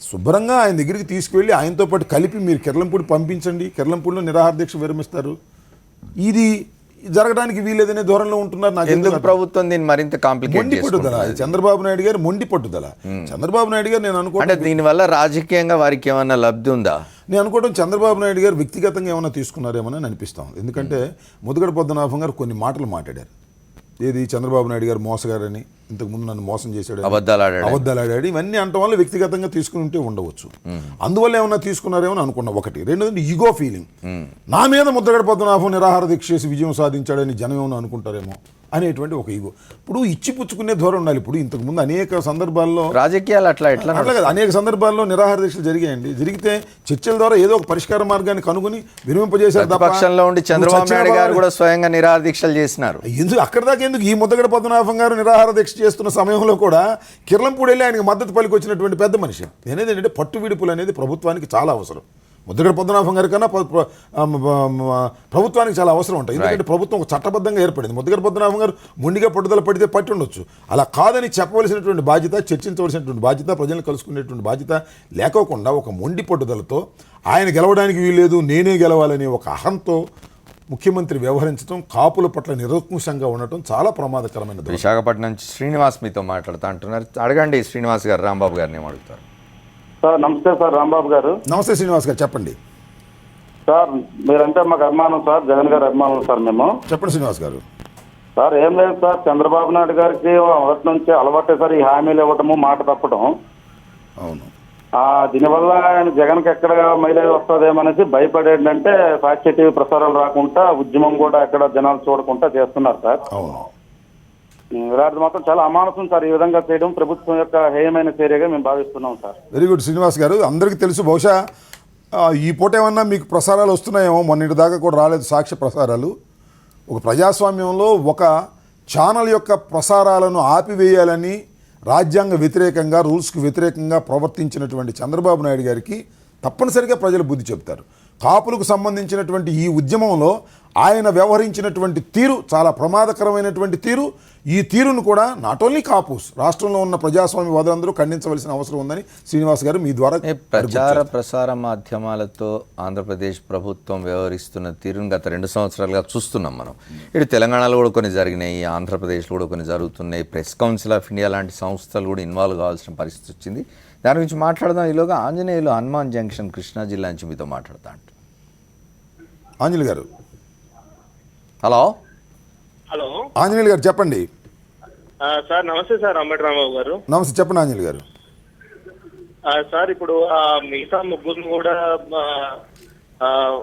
శుభ్రంగా ఆయన దగ్గరికి తీసుకువెళ్ళి ఆయనతో పాటు కలిపి మీరు కిర్లంపూడి పంపించండి, కిర్లంపూడిలో నిరాహార దీక్ష విరమిస్తారు. ఇది జరగడానికి వీలేదనే ధోరణిలో ఉంటున్నారు. నాకు ఎందుకు ప్రభుత్వం దీన్ని మరింత కాంప్లికేట్ మొండి పట్టుదల చంద్రబాబు నాయుడు గారు, మొండి పట్టుదల చంద్రబాబు నాయుడు గారు. నేను అనుకోవడం అంటే దీనివల్ల రాజకీయంగా వారికి ఏమన్నా లబ్ధి ఉందా? నేను అనుకోవడం చంద్రబాబు నాయుడు గారు వ్యక్తిగతంగా ఏమైనా తీసుకున్నారేమోనని అనిపిస్తాం. ఎందుకంటే ముద్రగడ పద్మనాభం గారు కొన్ని మాటలు మాట్లాడారు. ఏది చంద్రబాబు నాయుడు గారు మోసగారని, ఇంతకుముందు నన్ను మోసం చేశాడు, అబద్ధాలు ఆడాడు, ఇవన్నీ అంట వల్ల వ్యక్తిగతంగా తీసుకుని ఉంటే ఉండవచ్చు. అందువల్ల ఏమన్నా తీసుకున్నారేమో అనుకున్నా. ఒకటి. రెండోది ఈగో ఫీలింగ్. నా మీద ముద్రగడ పద్మనాభం నిరాహార దీక్ష చేసి విజయం సాధించాడని జనం ఏమన్నా అనుకుంటారేమో అనేటువంటి ఒక ఈగో. ఇప్పుడు ఇచ్చిపుచ్చుకునే ధోరణి ఉండాలి. ఇప్పుడు ఇంతకుముందు అనేక సందర్భాల్లో రాజకీయాలు అట్లా కదా, అనేక సందర్భాల్లో నిరాహార దీక్షలు జరిగాయండి. జరిగితే చర్చల ద్వారా ఏదో ఒక పరిష్కార మార్గాన్ని కనుగొని విరమింపజేశారు. పక్షంలో ఉండి చంద్రబాబు నాయుడు గారు కూడా స్వయంగా నిరాహార దీక్షలు చేసినారు. ఎందుకు అక్కడ దాకా ఎందుకు? ఈ ముద్రగడ పద్మనాభం గారు నిరాహార దీక్ష చేస్తున్న సమయంలో కూడా కిర్లంపూడి వెళ్ళి ఆయనకు మద్దతు పలికి వచ్చినటువంటి పెద్ద మనిషి. నేనేది ఏంటంటే పట్టు విడుపులు అనేది ప్రభుత్వానికి చాలా అవసరం. ముద్రగడ పద్మనాభం గారి కన్నా ప్రభుత్వానికి చాలా అవసరం ఉంటాయి. ఎందుకంటే ప్రభుత్వం ఒక చట్టబద్ధంగా ఏర్పడింది. ముద్రగడ పద్మనాభం గారు మొండిగా పట్టుదల పడితే పట్టి ఉండొచ్చు. అలా కాదని చెప్పవలసినటువంటి బాధ్యత, చర్చించవలసినటువంటి బాధ్యత, ప్రజలను కలుసుకునేటువంటి బాధ్యత లేకోకుండా ఒక మొండి పట్టుదలతో ఆయన గెలవడానికి వీల్లేదు, నేనే గెలవాలనే ఒక అహంతో ముఖ్యమంత్రి వ్యవహరించడం, కాపుల పట్ల నిరంకుశంగా ఉండటం చాలా ప్రమాదకరమైనది. విశాఖపట్నం నుంచి శ్రీనివాస్ మీతో మాట్లాడుతూ అంటున్నారు. అడగండి శ్రీనివాస్ గారు, రాంబాబు గారిని ఏమడుగుతారు? సార్ నమస్తే సార్, రాంబాబు గారు. నమస్తే శ్రీనివాస్ గారు, చెప్పండి సార్. మీరంటే మాకు అభిమానం సార్, జగన్ గారు అభిమానం సార్ మేము. చెప్పండి శ్రీనివాస్ గారు. సార్ ఏం లేదు సార్, చంద్రబాబు నాయుడు గారికి మొదటి నుంచి అలవాటే సార్ ఈ హామీలు ఇవ్వటము, మాట తప్పటం. అవును. దీనివల్ల ఆయన జగన్కి ఎక్కడ మైలేజ్ వస్తుందేమనేసి భయపడేంటంటే సాక్షి టీవీ ప్రసారాలు రాకుండా, ఉద్యమం కూడా ఎక్కడ జనాలు చూడకుండా చేస్తున్నారు సార్. అవును. ఇలాంటి మాత్రం చాలా అమానుషం సార్. ఈ విధంగా చేయడం ప్రభుత్వం యొక్క హేయమైన చర్యగా మేము భావిస్తున్నాం సార్. వెరీ గుడ్ శ్రీనివాస్ గారు. అందరికీ తెలుసు, బహుశా ఈ పూట ఏమన్నా మీకు ప్రసారాలు వస్తున్నాయేమో. మొన్నటి దాకా కూడా రాలేదు సాక్ష్య ప్రసారాలు. ఒక ప్రజాస్వామ్యంలో ఒక ఛానల్ యొక్క ప్రసారాలను ఆపివేయాలని రాజ్యాంగ వ్యతిరేకంగా, రూల్స్కి వ్యతిరేకంగా ప్రవర్తించినటువంటి చంద్రబాబు నాయుడు గారికి తప్పనిసరిగా ప్రజలు బుద్ధి చెప్తారు. కాపులకు సంబంధించినటువంటి ఈ ఉద్యమంలో ఆయన వ్యవహరించినటువంటి తీరు చాలా ప్రమాదకరమైనటువంటి తీరు. ఈ తీరును కూడా నాట్ ఓన్లీ కాపుస్, రాష్ట్రంలో ఉన్న ప్రజాస్వామ్య వాదులందరూ ఖండించవలసిన అవసరం ఉందని శ్రీనివాస్ గారు మీ ద్వారా. ప్రచార ప్రసార మాధ్యమాలతో ఆంధ్రప్రదేశ్ ప్రభుత్వం వ్యవహరిస్తున్న తీరును గత 2 సంవత్సరాలుగా చూస్తున్నాం మనం. ఇటు తెలంగాణలో కూడా కొన్ని జరిగినాయి, ఆంధ్రప్రదేశ్లో కూడా కొన్ని జరుగుతున్నాయి. ప్రెస్ కౌన్సిల్ ఆఫ్ ఇండియా లాంటి సంస్థలు కూడా ఇన్వాల్వ్ కావాల్సిన పరిస్థితి వచ్చింది. దాని గురించి మాట్లాడదాం. ఈలోగా ఆంజనేయులు హనుమాన్ జంక్షన్ కృష్ణా జిల్లా నుంచి మీతో మాట్లాడతా అంట. ఆంజనేయులు గారు. హలో ఆంజనేయులు గారు, చెప్పండి సార్. నమస్తే సార్, అంబటి రాంబాబు గారు. నమస్తే, చెప్పండి ఆంజనేయులు గారు. సార్ ఇప్పుడు మిగతా ముగ్గురు కూడా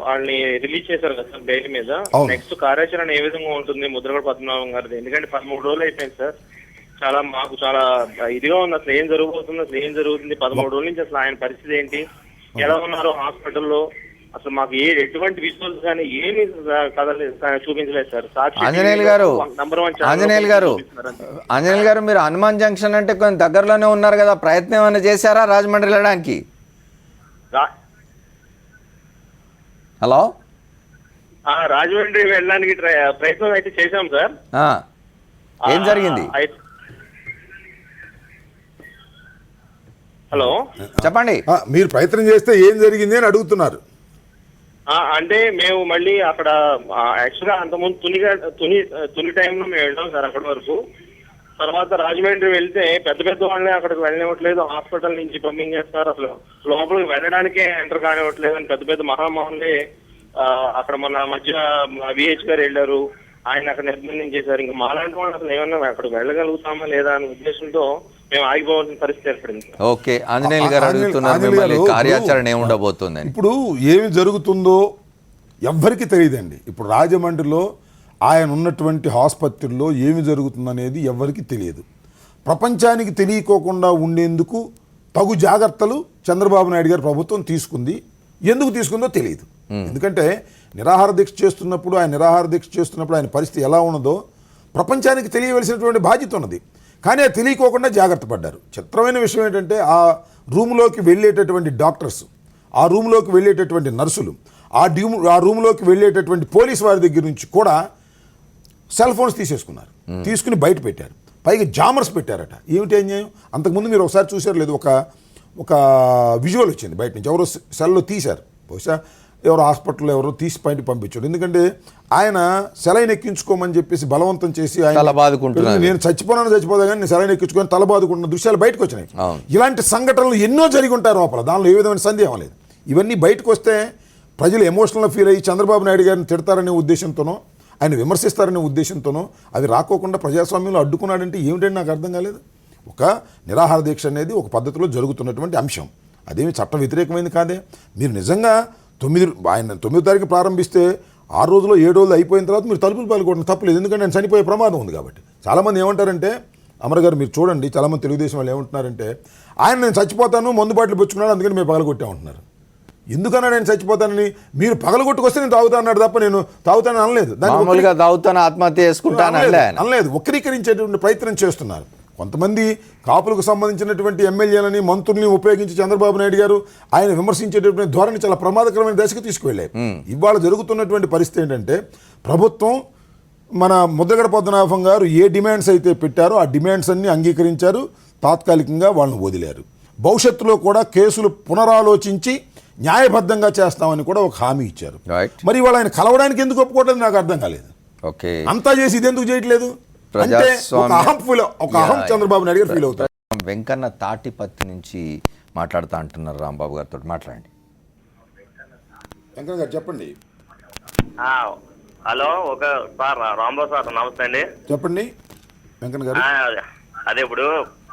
వాళ్ళని రిలీజ్ చేశారు కదా సార్ బెయిల్ మీద. నెక్స్ట్ కార్యాచరణ ఏ విధంగా ఉంటుంది ముద్రగడ పద్మనాభం గారిది? ఎందుకంటే 13 రోజులు అయిపోయింది సార్. మాకు చాలా ఇదిగా ఉంది. అసలు ఏం జరుగుతుంది, 13 రోజుల నుంచి అసలు ఆయన పరిస్థితి ఏంటి, ఎలా ఉన్నారు హాస్పిటల్లో, అసలు మాకు ఎటువంటి విజువల్స్ కానీ ఏమి కదలేదు, చూపించలేదు సార్. సాక్షి ఆంజనేయులు గారు, నంబర్ 1 ఆంజనేయులు గారు మీరు హనుమాన్ జంక్షన్ అంటే కొంచెం దగ్గరలోనే ఉన్నారు కదా, ప్రయత్నం ఏమైనా చేశారా రాజమండ్రి వెళ్ళడానికి? హలో, రాజమండ్రి వెళ్ళడానికి ప్రయత్నం అయితే చేశాం సార్. ఏం జరిగింది? హలో చెప్పండి. మీరు ప్రయత్నం చేస్తే ఏం జరిగింది అని అడుగుతున్నారు. అంటే మేము మళ్ళీ అక్కడ యాక్చువల్గా అంతకుముందు తుని టైంలో మేము వెళ్ళాం సార్ అక్కడి వరకు. తర్వాత రాజమండ్రి వెళ్తే పెద్ద పెద్ద వాళ్ళని అక్కడికి వెళ్ళనివ్వట్లేదు, హాస్పిటల్ నుంచి పంపించేస్తారు, అసలు లోపలికి వెళ్ళడానికే ఎంటర్ కానివ్వట్లేదు అని పెద్ద పెద్ద మహామహులే అక్కడ మన మధ్య విహెచ్ గారు వెళ్ళారు, ఆయన అక్కడ నిర్బంధించేశారు. ఇంకా మాలాంటి వాళ్ళు అసలు ఏమన్నా అక్కడికి వెళ్ళగలుగుతామా లేదా అనే ఉద్దేశంతో మేము ఆగిపోవాల్సిన పరిస్థితి ఏర్పడింది. ఓకే, ఆంజనేయులు గారు అడుగుతున్నారు కార్యాచరణ ఏముండబోతుంది. ఇప్పుడు ఏమి జరుగుతుందో ఎవ్వరికి తెలియదండి. ఇప్పుడు రాజమండ్రిలో ఆయన ఉన్నటువంటి ఆసుపత్రిలో ఏమి జరుగుతుందనేది ఎవ్వరికి తెలియదు. ప్రపంచానికి తెలియకోకుండా ఉండేందుకు తగు జాగ్రత్తలు చంద్రబాబు నాయుడు గారి ప్రభుత్వం తీసుకుంది. ఎందుకు తీసుకుందో తెలియదు. ఎందుకంటే నిరాహార దీక్ష చేస్తున్నప్పుడు ఆయన పరిస్థితి ఎలా ఉన్నదో ప్రపంచానికి తెలియవలసినటువంటి బాధ్యత ఉన్నది. కానీ అది తెలియకోకుండా జాగ్రత్త పడ్డారు. చిత్రమైన విషయం ఏంటంటే ఆ రూమ్లోకి వెళ్ళేటటువంటి డాక్టర్స్, ఆ రూమ్లోకి వెళ్ళేటటువంటి నర్సులు, ఆ రూమ్లోకి వెళ్ళేటటువంటి పోలీసు వారి దగ్గర నుంచి కూడా సెల్ ఫోన్స్ తీసేసుకున్నారు, తీసుకుని బయట పెట్టారు. పైగా జామర్స్ పెట్టారట. ఏమిటి అన్యాయం? అంతకుముందు మీరు ఒకసారి చూసారు లేదు, ఒక విజువల్ వచ్చింది బయట నుంచి, ఎవరో సెల్లో తీశారు, బహుశా ఎవరో హాస్పిటల్లో ఎవరో తీసి బయట పంపించాడు. ఎందుకంటే ఆయన సెలైన్ ఎక్కించుకోమని చెప్పేసి బలవంతం చేసి ఆయన నేను చచ్చిపోదా కానీ నేను సెలైన్ ఎక్కించుకొని తల బాదుకుంటున్న దృశ్యాలు బయటకు వచ్చినాయి. ఇలాంటి సంఘటనలు ఎన్నో జరిగి ఉంటాయి లోపల, దానిలో ఏ విధమైన సందేహం లేదు. ఇవన్నీ బయటకు వస్తే ప్రజలు ఎమోషనల్గా ఫీల్ అయ్యి చంద్రబాబు నాయుడు గారిని తిడతారనే ఉద్దేశంతోనో ఆయన విమర్శిస్తారనే ఉద్దేశంతోనో అవి రాకోకుండా ప్రజాస్వామ్యంలో అడ్డుకున్నాడంటే ఏమిటంటే నాకు అర్థం కాలేదు. ఒక నిరాహార దీక్ష అనేది ఒక పద్ధతిలో జరుగుతున్నటువంటి అంశం, అదేమి చట్ట వ్యతిరేకమైంది కాదే. మీరు నిజంగా 9 తారీఖు ప్రారంభిస్తే 6 రోజులు 7 రోజులు అయిపోయిన తర్వాత మీరు తలుపులు పాల్గొనడం తప్పలేదు, ఎందుకంటే ఆయన చనిపోయే ప్రమాదం ఉంది కాబట్టి. చాలామంది ఏమంటారంటే, అమర్ గారు మీరు చూడండి, చాలామంది తెలుగుదేశం వాళ్ళు ఏమంటున్నారంటే నేను చచ్చిపోతాను మందు బాటలు పుచ్చుకున్నాడు అందుకని మేము పగలగొట్టామంటున్నారు. ఎందుకన్నా నేను చచ్చిపోతానని? మీరు పగలగొట్టుకొస్తే నేను తాగుతా అన్నాడు తప్ప నేను తాగుతానని అనలేదు. ఆత్మహత్య చేసుకుంటాను అనలేదు. వక్రీకరించేటువంటి ప్రయత్నం చేస్తున్నారు కొంతమంది. కాపులకు సంబంధించినటువంటి ఎమ్మెల్యేలని మంత్రుల్ని ఉపయోగించి చంద్రబాబు నాయుడు గారు ఆయన విమర్శించేటటువంటి ధోరణి చాలా ప్రమాదకరమైన దశకు తీసుకువెళ్ళాయి. ఇవాళ జరుగుతున్నటువంటి పరిస్థితి ఏంటంటే ప్రభుత్వం మన ముద్రగడ పద్మనాభం గారు ఏ డిమాండ్స్ అయితే పెట్టారో ఆ డిమాండ్స్ అన్ని అంగీకరించారు, తాత్కాలికంగా వాళ్ళని వదిలారు. భవిష్యత్తులో కూడా కేసులు పునరాలోచించి న్యాయబద్ధంగా చేస్తామని కూడా ఒక హామీ ఇచ్చారు. మరి ఇవాళ ఆయన కలవడానికి ఎందుకు ఒప్పుకోవట్లేదు నాకు అర్థం కాలేదు. అంతా చేసి ఇది ఎందుకు చేయట్లేదు? చంద్రబాబు నాయుడు గారు ఫీల్ అవుతారు. వెంకన్న తాటిపత్తి నుంచి మాట్లాడుతా అంటున్నారు, రాంబాబు గారితో మాట్లాడండి. వెంకన్న గారు చెప్పండి. హలో, సార్ రాంబాబు సార్ నమస్తే అండి. చెప్పండి వెంకన్న గారు. అదే ఇప్పుడు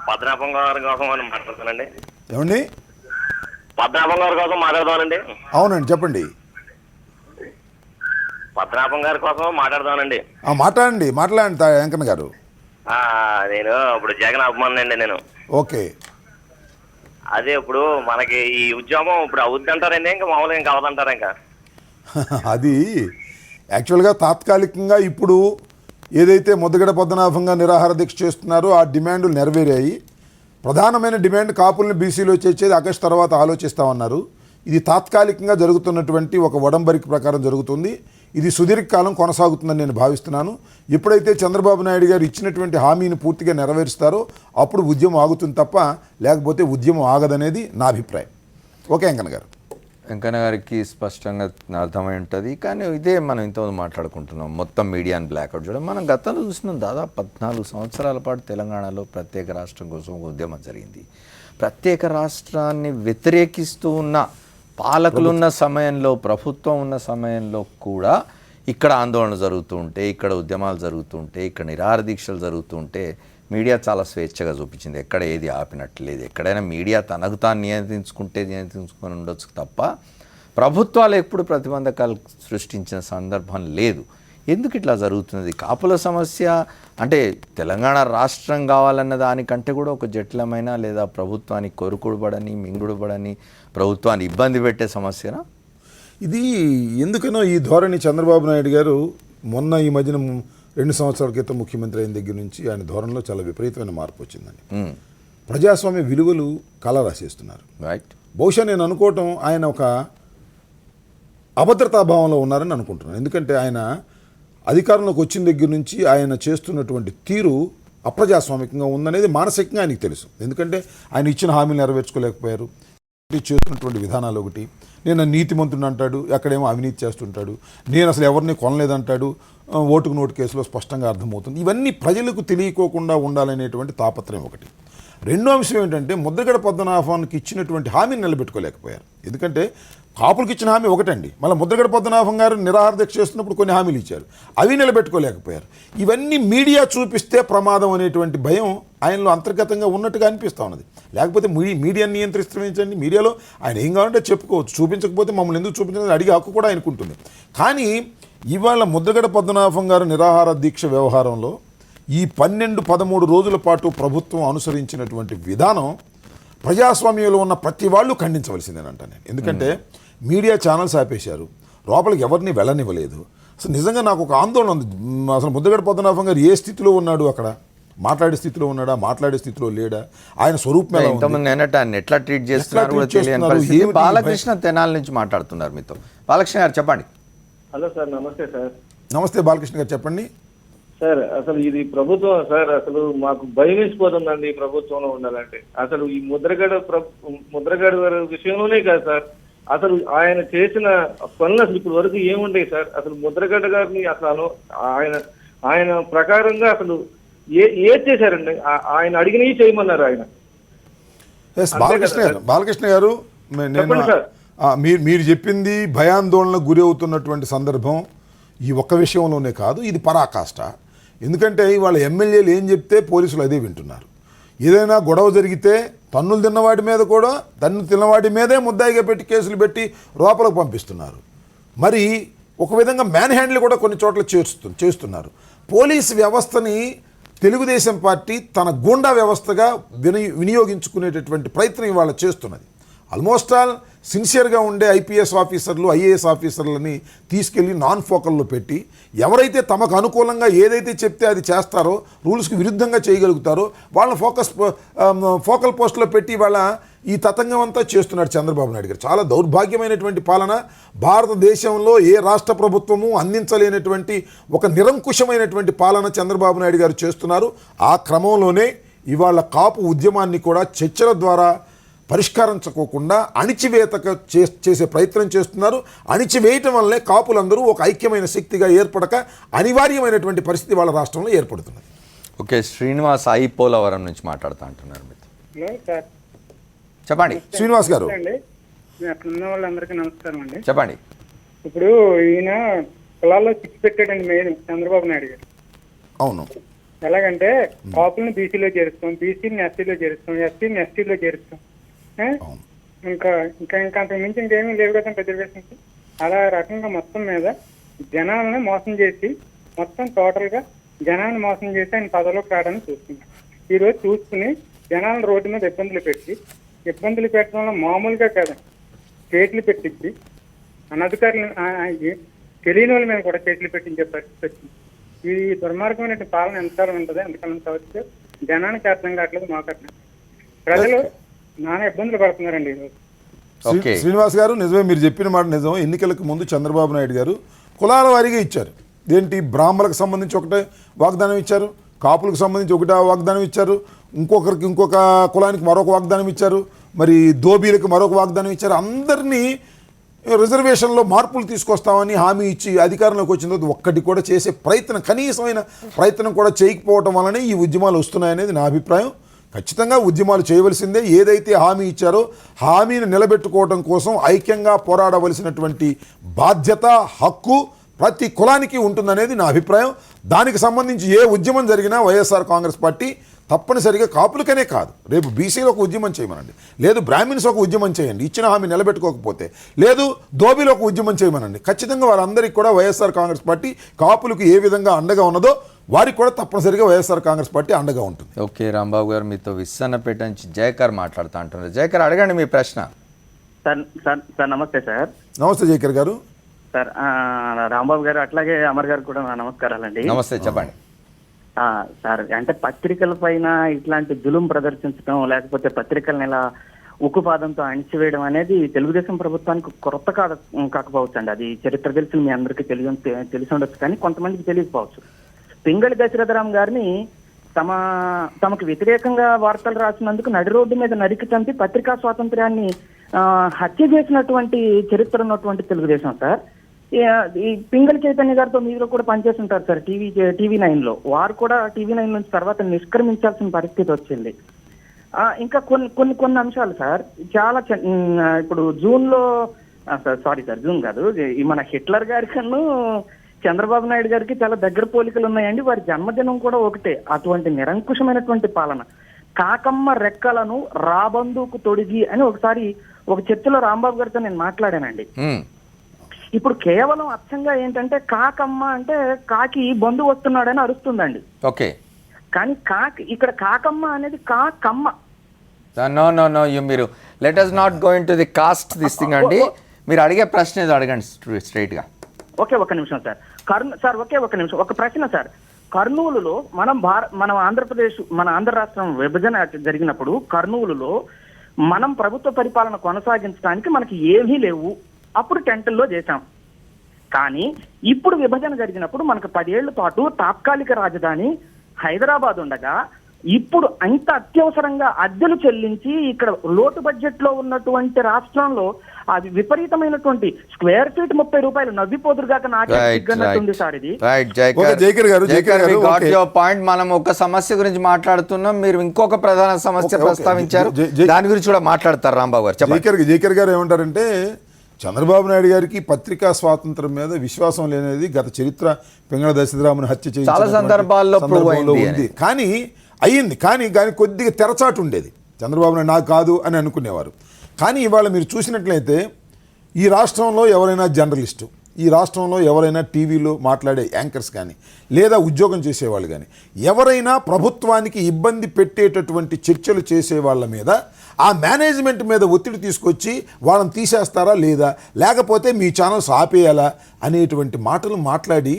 పద్మనాభం గారి కోసం మనం మాట్లాడుతానండి. ఏమండి? పద్మనాభం గారి కోసం మాట్లాడదామండి. అవునండి చెప్పండి. పద్మనాభం గారి కోసం మాట్లాడదానండి. మాట్లాడండి వెంకన్న గారు. నేను ఇప్పుడు జగన్ అభిమాని అండి నేను. ఓకే. అదే ఇప్పుడు మనకి ఈ ఉద్యమం ఇప్పుడు అవుద్ది అంటారండి, ఇంకా మామూలుగా ఇంకా అవదంటారా? ఇంకా అది యాక్చువల్గా తాత్కాలికంగా ఇప్పుడు ఏదైతే ముద్రగడ పద్మనాభంగా నిరాహార దీక్ష చేస్తున్నారో ఆ డిమాండ్లు నెరవేరాయి. ప్రధానమైన డిమాండ్ కాపుల్ని బీసీలో చేర్చేది ఆగస్టు తర్వాత ఆలోచిస్తామన్నారు. ఇది తాత్కాలికంగా జరుగుతున్నటువంటి ఒక ఒడంబడిక ప్రకారం జరుగుతుంది. ఇది సుదీర్ఘకాలం కొనసాగుతుందని నేను భావిస్తున్నాను. ఎప్పుడైతే చంద్రబాబు నాయుడు గారు ఇచ్చినటువంటి హామీని పూర్తిగా నెరవేరుస్తారో అప్పుడు ఉద్యమం ఆగుతుంది తప్ప లేకపోతే ఉద్యమం ఆగదనేది నా అభిప్రాయం. ఓకే వెంకన్న గారు. వెంకన్న గారికి స్పష్టంగా అర్థమై ఉంటుంది. కానీ ఇదే మనం ఇంతకుముందు మాట్లాడుకుంటున్నాం, మొత్తం మీడియాని బ్లాక్అవుట్ చేయడం. మనం గతంలో చూసినాం, దాదాపు 14 సంవత్సరాల పాటు తెలంగాణలో ప్రత్యేక రాష్ట్రం కోసం ఒక ఉద్యమం జరిగింది. ప్రత్యేక రాష్ట్రాన్ని వ్యతిరేకిస్తూ ఉన్న పాలకులున్న సమయంలో, ప్రభుత్వం ఉన్న సమయంలో కూడా ఇక్కడ ఆందోళన జరుగుతూ ఉంటే, ఇక్కడ ఉద్యమాలు జరుగుతుంటే, ఇక్కడ నిరాహార దీక్షలు జరుగుతుంటే మీడియా చాలా స్వేచ్ఛగా చూపించింది. ఎక్కడ ఏది ఆపినట్లేదు. ఎక్కడైనా మీడియా తనకు తాను నియంత్రించుకొని ఉండొచ్చు తప్ప ప్రభుత్వాలు ఎప్పుడు ప్రతిబంధకాలు సృష్టించిన సందర్భం లేదు. ఎందుకు ఇట్లా జరుగుతున్నది? కాపుల సమస్య అంటే తెలంగాణ రాష్ట్రం కావాలన్న దానికంటే కూడా ఒక జటిలమైన లేదా ప్రభుత్వానికి కొరుకుడుబడని మింగుడుబడని ప్రభుత్వాన్ని ఇబ్బంది పెట్టే సమస్యనా? ఇది ఎందుకనో ఈ ధోరణి చంద్రబాబు నాయుడు గారు మొన్న ఈ మధ్యన 2 సంవత్సరాల క్రితం ముఖ్యమంత్రి అయిన దగ్గర నుంచి ఆయన ధోరణిలో చాలా విపరీతమైన మార్పు వచ్చిందండి. ప్రజాస్వామ్య విలువలు కళ రాసేస్తున్నారు. రైట్. బహుశా నేను అనుకోవటం ఆయన ఒక అభద్రతాభావంలో ఉన్నారని అనుకుంటున్నాను. ఎందుకంటే ఆయన అధికారంలోకి వచ్చిన దగ్గర నుంచి ఆయన చేస్తున్నటువంటి తీరు అప్రజాస్వామికంగా ఉందనేది మానసికంగా ఆయనకి తెలుసు. ఎందుకంటే ఆయన ఇచ్చిన హామీలు నెరవేర్చుకోలేకపోయారు. చేస్తున్నటువంటి విధానాలు ఒకటి, నేను నీతిమంతుడు అంటాడు, ఎక్కడేమో అవినీతి చేస్తుంటాడు, నేను అసలు ఎవరిని కొనలేదంటాడు, ఓటుకు నోటు కేసులో స్పష్టంగా అర్థమవుతుంది. ఇవన్నీ ప్రజలకు తెలియకోకుండా ఉండాలనేటువంటి తాపత్రయం ఒకటి. రెండో అంశం ఏంటంటే ముద్రగడ పద్మనాభానికి ఇచ్చినటువంటి హామీని నిలబెట్టుకోలేకపోయారు. ఎందుకంటే కాపులకు ఇచ్చిన హామీ ఒకటండి, మళ్ళీ ముద్రగడ పద్మనాభం గారు నిరాహార దీక్ష చేస్తున్నప్పుడు కొన్ని హామీలు ఇచ్చారు, అవి నిలబెట్టుకోలేకపోయారు. ఇవన్నీ మీడియా చూపిస్తే ప్రమాదం అనేటువంటి భయం ఆయనలో అంతర్గతంగా ఉన్నట్టుగా అనిపిస్తూ ఉన్నది. లేకపోతే మీడియాని నియంత్రిస్తుంచండి, మీడియాలో ఆయన ఏం కావాలంటే చెప్పుకోవచ్చు, చూపించకపోతే మమ్మల్ని ఎందుకు చూపించాలని అడిగే హక్కు కూడా ఆయనకు ఉంటుంది. కానీ ఇవాళ ముద్రగడ పద్మనాభం గారు నిరాహార దీక్ష వ్యవహారంలో ఈ 12-13 రోజుల పాటు ప్రభుత్వం అనుసరించినటువంటి విధానం ప్రజాస్వామ్యంలో ఉన్న ప్రతి వాళ్ళు ఖండించవలసిందేనంట నేను. ఎందుకంటే మీడియా ఛానల్స్ ఆపేశారు, లోపలికి ఎవరిని వెళ్ళనివ్వలేదు. అసలు నిజంగా నాకు ఒక ఆందోళన ఉంది. అసలు ముద్రగడ పద్మనాభం గారు ఏ స్థితిలో ఉన్నాడు, అక్కడ మాట్లాడే స్థితిలో ఉన్నాడా, మాట్లాడే స్థితిలో లేడా, ఆయన స్వరూపం ఎలా ఉంది, ఇంతమంది అన్నట్టు ఆయన ఎట్లా ట్రీట్ చేస్తున్నారు కూడా తెలియని పరిస్థితి. బాలకృష్ణ తెనాలి నుంచి మాట్లాడుతున్నారు మీతో. బాలకృష్ణ గారు చెప్పండి. హలో సార్, నమస్తే సార్. నమస్తే బాలకృష్ణ గారు చెప్పండి. సార్ అసలు ఇది ప్రభుత్వం సార్, అసలు మాకు భయం వేసిపోతుందండి ఈ ప్రభుత్వంలో ఉండాలంటే. అసలు ఈ ముద్రగడ గారి విషయంలోనే కాదు సార్, అసలు ఆయన చేసిన పనులు అసలు ఇప్పుడు వరకు ఏముంటాయి సార్. అసలు ముద్రగడ గారిని అసలు ఆయన ప్రకారంగా అసలు ఏది చేశారండి, ఆయన అడిగినవి చేయమన్నారు ఆయన. బాలకృష్ణ గారు మీరు చెప్పింది భయాందోళనకు గురి అవుతున్నటువంటి సందర్భం ఈ ఒక్క విషయంలోనే కాదు, ఇది పరాకాష్ట. ఎందుకంటే ఇవాళ ఎమ్మెల్యేలు ఏం చెప్తే పోలీసులు అదే వింటున్నారు. ఏదైనా గొడవ జరిగితే తన్నులు తిన్నవాడి మీద కూడా తిన్నవాడి మీదే ముద్దాయిగా పెట్టి కేసులు పెట్టి లోపలికి పంపిస్తున్నారు. మరి ఒక విధంగా మ్యాన్ హ్యాండిల్ కూడా కొన్ని చోట్ల చేస్తున్నారు. పోలీసు వ్యవస్థని తెలుగుదేశం పార్టీ తన గూండా వ్యవస్థగా వినియోగించుకునేటటువంటి ప్రయత్నం ఇవాళ చేస్తున్నది. ఆల్మోస్ట్ ఆల్ సిన్సియర్గా ఉండే ఐపీఎస్ ఆఫీసర్లు, ఐఏఎస్ ఆఫీసర్లని తీసుకెళ్ళి నాన్ ఫోకల్లో పెట్టి ఎవరైతే తమకు అనుకూలంగా ఏదైతే చెప్తే అది చేస్తారో, రూల్స్కి విరుద్ధంగా చేయగలుగుతారో వాళ్ళ ఫోకల్ పోస్టులో పెట్టి వాళ్ళ ఈ తతంగం అంతా చేస్తున్నాడు చంద్రబాబు నాయుడు గారు. చాలా దౌర్భాగ్యమైనటువంటి పాలన. భారతదేశంలో ఏ రాష్ట్ర ప్రభుత్వము అందించలేనటువంటి ఒక నిరంకుశమైనటువంటి పాలన చంద్రబాబు నాయుడు గారు చేస్తున్నారు. ఆ క్రమంలోనే ఇవాళ కాపు ఉద్యమాన్ని కూడా చర్చల ద్వారా పరిష్కరించుకోకుండా అణిచివేతకు చేసే ప్రయత్నం చేస్తున్నారు. అణిచివేయటం వల్లే కాపులందరూ ఒక ఐక్యమైన శక్తిగా ఏర్పడక అనివార్యమైనటువంటి పరిస్థితి వాళ్ళ రాష్ట్రంలో ఏర్పడుతున్నది. ఓకే, శ్రీనివాస్ పోలవరం నుంచి మాట్లాడుతూ అంటున్నారు మీతో. చెప్పండి శ్రీనివాస్ గారు. అట్లున్న వాళ్ళందరికీ నమస్కారం అండి. చెప్పండి. ఇప్పుడు ఈయన కులాల్లో చిక్కు పెట్టాడండి మెయిన్ చంద్రబాబు నాయుడు గారు. అవును. ఎలాగంటే కాపులను బీసీలో చేరుస్తాం, బీసీని ఎస్సీలో చేరుస్తాం, ఎస్సీని ఎస్టీలో చేరుస్తాం, ఇంకా ఇంకా ఇంకా అంతకు మించి ఇంకేమీ లేవు కదా రిజర్వేషన్స్. అలా రకంగా మొత్తం మీద జనాలను మోసం చేసి, మొత్తం టోటల్ గా జనాన్ని మోసం చేసి ఆయన పదవిలోకి రావడానికి చూస్తున్నాం. ఈ రోజు చూసుకుని జనాలను రోడ్డు మీద ఇబ్బందులు పెట్టడంలో మామూలుగా కాదండి, కేసులు పెట్టించి అనధికారులు తెలియని వాళ్ళ మీద కూడా కేసులు పెట్టించే పరిస్థితి వచ్చింది. ఈ దుర్మార్గమైన పాలన ఎంతకాలం ఉంటుంది, ఎంతకాలం కావచ్చు జనానికి అర్థం కావట్లేదు, మాకు అర్థం. ప్రజలు నానా ఇబ్బందులు పడుతున్నారండి ఈరోజు. శ్రీనివాస్ గారు, నిజమే మీరు చెప్పిన మాట నిజం. ఎన్నికలకు ముందు చంద్రబాబు నాయుడు గారు కులాల వారీగా ఇచ్చారు. ఏంటి, బ్రాహ్మణులకు సంబంధించి ఒకటే వాగ్దానం ఇచ్చారు, కాపులకు సంబంధించి ఒకటే వాగ్దానం ఇచ్చారు, ఇంకొకరికి ఇంకొక కులానికి మరొక వాగ్దానం ఇచ్చారు, మరి దోబీలకు మరొక వాగ్దానం ఇచ్చారు. అందరినీ రిజర్వేషన్లో మార్పులు తీసుకొస్తామని హామీ ఇచ్చి అధికారంలోకి వచ్చిన తర్వాత ఒక్కటి కూడా చేసే ప్రయత్నం, కనీసమైన ప్రయత్నం కూడా చేయకపోవటం వల్లనే ఈ ఉద్యమాలు వస్తున్నాయనేది నా అభిప్రాయం. ఖచ్చితంగా ఉద్యమాలు చేయవలసిందే. ఏదైతే హామీ ఇచ్చారో హామీని నిలబెట్టుకోవడం కోసం ఐక్యంగా పోరాడవలసినటువంటి బాధ్యత, హక్కు ప్రతి కులానికి ఉంటుందనేది నా అభిప్రాయం. దానికి సంబంధించి ఏ ఉద్యమం జరిగినా వైఎస్ఆర్ కాంగ్రెస్ పార్టీ తప్పనిసరిగా కాపులకనే కాదు, రేపు బీసీలో ఒక ఉద్యమం చేయమనండి, లేదు బ్రాహ్మిన్స్ ఒక ఉద్యమం చేయండి, ఇచ్చిన హామీ నిలబెట్టుకోకపోతే, లేదు దోబీలో ఒక ఉద్యమం చేయమనండి, ఖచ్చితంగా వారందరికీ కూడా వైఎస్ఆర్ కాంగ్రెస్ పార్టీ కాపులకు ఏ విధంగా అండగా ఉన్నదో వారికి కూడా తప్పనిసరిగా వైఎస్ఆర్ కాంగ్రెస్ పార్టీ అండగా ఉంటుంది. ఓకే, రాంబాబు గారు మీతో విస్సన్నపేట నుంచి జయకర్ మాట్లాడుతూ అంటున్నారు. జయకర్, అడగండి మీ ప్రశ్న. సార్ నమస్తే సార్. నమస్తే జైకర్ గారు. సార్ రాంబాబు గారు అట్లాగే అమర్ గారు కూడా నా నమస్కారాలండి. నమస్తే, చెప్పండి. సార్ అంటే పత్రికల పైన ఇట్లాంటి జులుం ప్రదర్శించడం, లేకపోతే పత్రికలను ఇలా ఉక్కుపాదంతో అణిచివేయడం అనేది తెలుగుదేశం ప్రభుత్వానికి కొత్త కాకపోవచ్చు అండి. అది చరిత్ర తెలిసి మీ అందరికీ తెలిసి ఉండొచ్చు, కానీ కొంతమందికి తెలియకపోవచ్చు. పింగళి దశరథరామ్ గారిని తమకు వ్యతిరేకంగా వార్తలు రాసినందుకు నడి రోడ్డు మీద నరికి చంపి పత్రికా స్వాతంత్ర్యాన్ని హత్య చేసినటువంటి చరిత్ర ఉన్నటువంటి తెలుగుదేశం సార్. ఈ పింగళి చైతన్య గారితో మీరు కూడా పనిచేసి ఉంటారు సార్ టీవీ9 లో. వారు కూడా టీవీ9 నుంచి తర్వాత నిష్క్రమించాల్సిన పరిస్థితి వచ్చింది. ఇంకా కొన్ని అంశాలు సార్ చాలా ఇప్పుడు జూన్ కాదు, మన హిట్లర్ గారి కన్నా చంద్రబాబు నాయుడు గారికి చాలా దగ్గర పోలికలు ఉన్నాయండి. వారి జన్మదినం కూడా ఒకటే. అటువంటి నిరంకుశమైనటువంటి పాలన. కాకమ్మ రెక్కలను రాబందుకు తొడిగి అని ఒకసారి ఒక చర్చలో రాంబాబు గారితో నేను మాట్లాడానండి. ఇప్పుడు కేవలం అచ్చంగా ఏంటంటే కాకమ్మ అంటే కాకి బంధు వస్తున్నాడని అరుస్తుందండి. ఓకే, కానీ ఇక్కడ కాకమ్మ అనేది కాకమ్మ. నో మీరు let us not go into the caste this thing అండి. మీరు అడిగే ప్రశ్న ఏదో అడగండి స్ట్రైట్ గా. ఒక నిమిషం సార్. ఒక నిమిషం, ఒక ప్రశ్న సార్. కర్నూలులో మనం ఆంధ్రప్రదేశ్, మన ఆంధ్ర రాష్ట్రం విభజన జరిగినప్పుడు కర్నూలులో మనం ప్రభుత్వ పరిపాలన కొనసాగించడానికి మనకి ఏమీ లేవు. అప్పుడు టెంటల్లో చేశాం. కానీ ఇప్పుడు విభజన జరిగినప్పుడు మనకు 10 ఏళ్ల పాటు తాత్కాలిక రాజధాని హైదరాబాద్ ఉండగా ఇప్పుడు అంత అత్యవసరంగా అద్దెలు చెల్లించి ఇక్కడ లోటు బడ్జెట్ లో ఉన్నటువంటి రాష్ట్రంలో అది విపరీతమైనటువంటి స్క్వేర్ ఫీట్ 30 రూపాయలు నవ్విపోదురుగాక నాకే సార్ ఇది. పాయింట్. మనం ఒక సమస్య గురించి మాట్లాడుతున్నాం, మీరు ఇంకొక ప్రధాన సమస్య ప్రస్తావించారు, దాని గురించి కూడా మాట్లాడతారు రాంబాబు గారు. జైకర్ గారు ఏమంటారంటే చంద్రబాబు నాయుడు గారికి పత్రికా స్వాతంత్రం మీద విశ్వాసం లేనిది గత చరిత్ర పింగళి దశరథరాముని హత్య చేసిన చాలా సందర్భాల్లో ఉంది. కానీ అయ్యింది, కానీ కొద్దిగా తెరచాటు ఉండేది. చంద్రబాబు నాయుడు నాకు కాదు అని అనుకునేవారు. కానీ ఇవాళ మీరు చూసినట్లయితే ఈ రాష్ట్రంలో ఎవరైనా జర్నలిస్టు, ఈ రాష్ట్రంలో ఎవరైనా టీవీలో మాట్లాడే యాంకర్స్ కానీ లేదా ఉద్యోగం చేసేవాళ్ళు కానీ ఎవరైనా ప్రభుత్వానికి ఇబ్బంది పెట్టేటటువంటి చర్చలు చేసే వాళ్ళ మీద ఆ మేనేజ్మెంట్ మీద ఒత్తిడి తీసుకొచ్చి వాళ్ళని తీసేస్తారా లేదా, లేకపోతే మీ ఛానల్స్ ఆపేయాలా అనేటువంటి మాటలు మాట్లాడి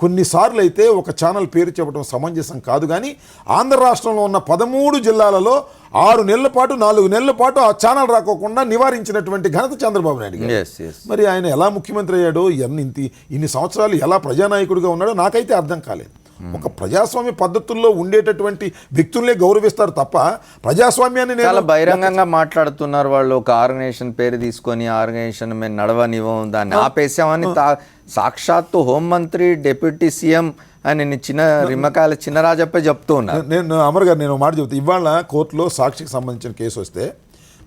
కొన్నిసార్లు అయితే ఒక ఛానల్ పేరు చెప్పడం సమంజసం కాదు. కానీ ఆంధ్ర రాష్ట్రంలో ఉన్న 13 జిల్లాలలో 6 నెలల పాటు 4 నెలల పాటు ఆ ఛానల్ రాకోకుండా నివారించినటువంటి ఘనత చంద్రబాబు నాయుడు గారు. మరి ఆయన ఎలా ముఖ్యమంత్రి అయ్యాడో, ఇన్ని సంవత్సరాలు ఎలా ప్రజానాయకుడిగా ఉన్నాడో నాకైతే అర్థం కాలేదు. ఒక ప్రజాస్వామ్య పద్ధతుల్లో ఉండేటటువంటి వ్యక్తులే గౌరవిస్తారు తప్ప ప్రజాస్వామ్యాన్ని చాలా బహిరంగంగా మాట్లాడుతున్నారు వాళ్ళు. ఒక ఆర్గనైజేషన్ పేరు తీసుకొని ఆర్గనైజేషన్ మేము నడవనివ్వం, దాన్ని ఆపేసామని సాక్షాత్తు హోంమంత్రి, డిప్యూటీ సీఎం అని రిమ్మకాయల చినరాజప్పే చెప్తూ ఉన్నారు. నేను అమర్ గారు నేను మాట చెప్తాను. ఇవాళ కోర్టులో సాక్షికి సంబంధించిన కేసు వస్తే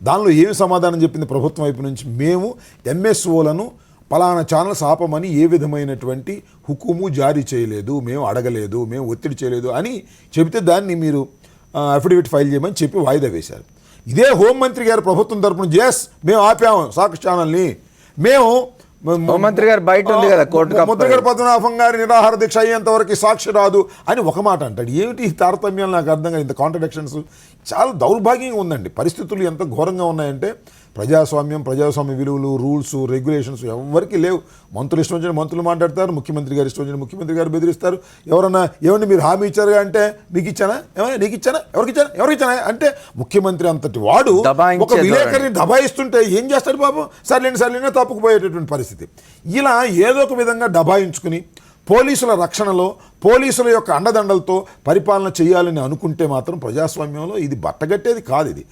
దానిలో ఏమి సమాధానం చెప్పింది ప్రభుత్వం వైపు నుంచి? మేము ఎంఎస్ఓలను పలానా ఛానల్స్ ఆపమని ఏ విధమైనటువంటి హుకుము జారీ చేయలేదు, మేము అడగలేదు, మేము ఒత్తిడి చేయలేదు అని చెబితే దాన్ని మీరు అఫిడవిట్ ఫైల్ చేయమని చెప్పి వాయిదా వేశారు. ఇదే హోంమంత్రి గారు ప్రభుత్వం తరపున మేము ఆపాము సాక్షి ఛానల్ని, మేము హోంమంత్రి గారు బయట ఉంది కదా కోర్టు, ముద్రగడ పద్మనాభం గారి నిరాహార దీక్ష అయ్యేంత వరకు సాక్షి రాదు అని ఒక మాట అంటాడు. ఏమిటి ఈ తారతమ్యాలు నాకు అర్థం కాదు. ఇంత కాంట్రడిక్షన్స్ చాలా దౌర్భాగ్యంగా ఉందండి. పరిస్థితులు ఎంత ఘోరంగా ఉన్నాయంటే ప్రజాస్వామ్య విలువలు, రూల్స్, రెగ్యులేషన్స్ ఎవరికి లేవు. మంత్రులు ఇష్టం వచ్చిన మంత్రులు మాట్లాడతారు, ముఖ్యమంత్రి గారు ఇష్టం వచ్చిన ముఖ్యమంత్రి గారు బెదిరిస్తారు. ఎవరన్నా ఏమన్నా మీరు హామీ ఇచ్చారుగా అంటే మీకు ఇచ్చానా, ఏమైనా నీకు ఇచ్చానా, ఎవరికి ఇచ్చానా అంటే ముఖ్యమంత్రి అంతటి వాడు ఒక విలేకరిని దబాయిస్తుంటే ఏం చేస్తాడు బాబు? సర్లేని తప్పుకుపోయేటటువంటి పరిస్థితి. ఇలా ఏదో ఒక విధంగా దబాయించుకుని పోలీసుల రక్షణలో, పోలీసుల యొక్క అండదండలతో పరిపాలన చేయాలని అనుకుంటే మాత్రం ప్రజాస్వామ్యంలో ఇది బట్టగట్టేది కాదు. ఇది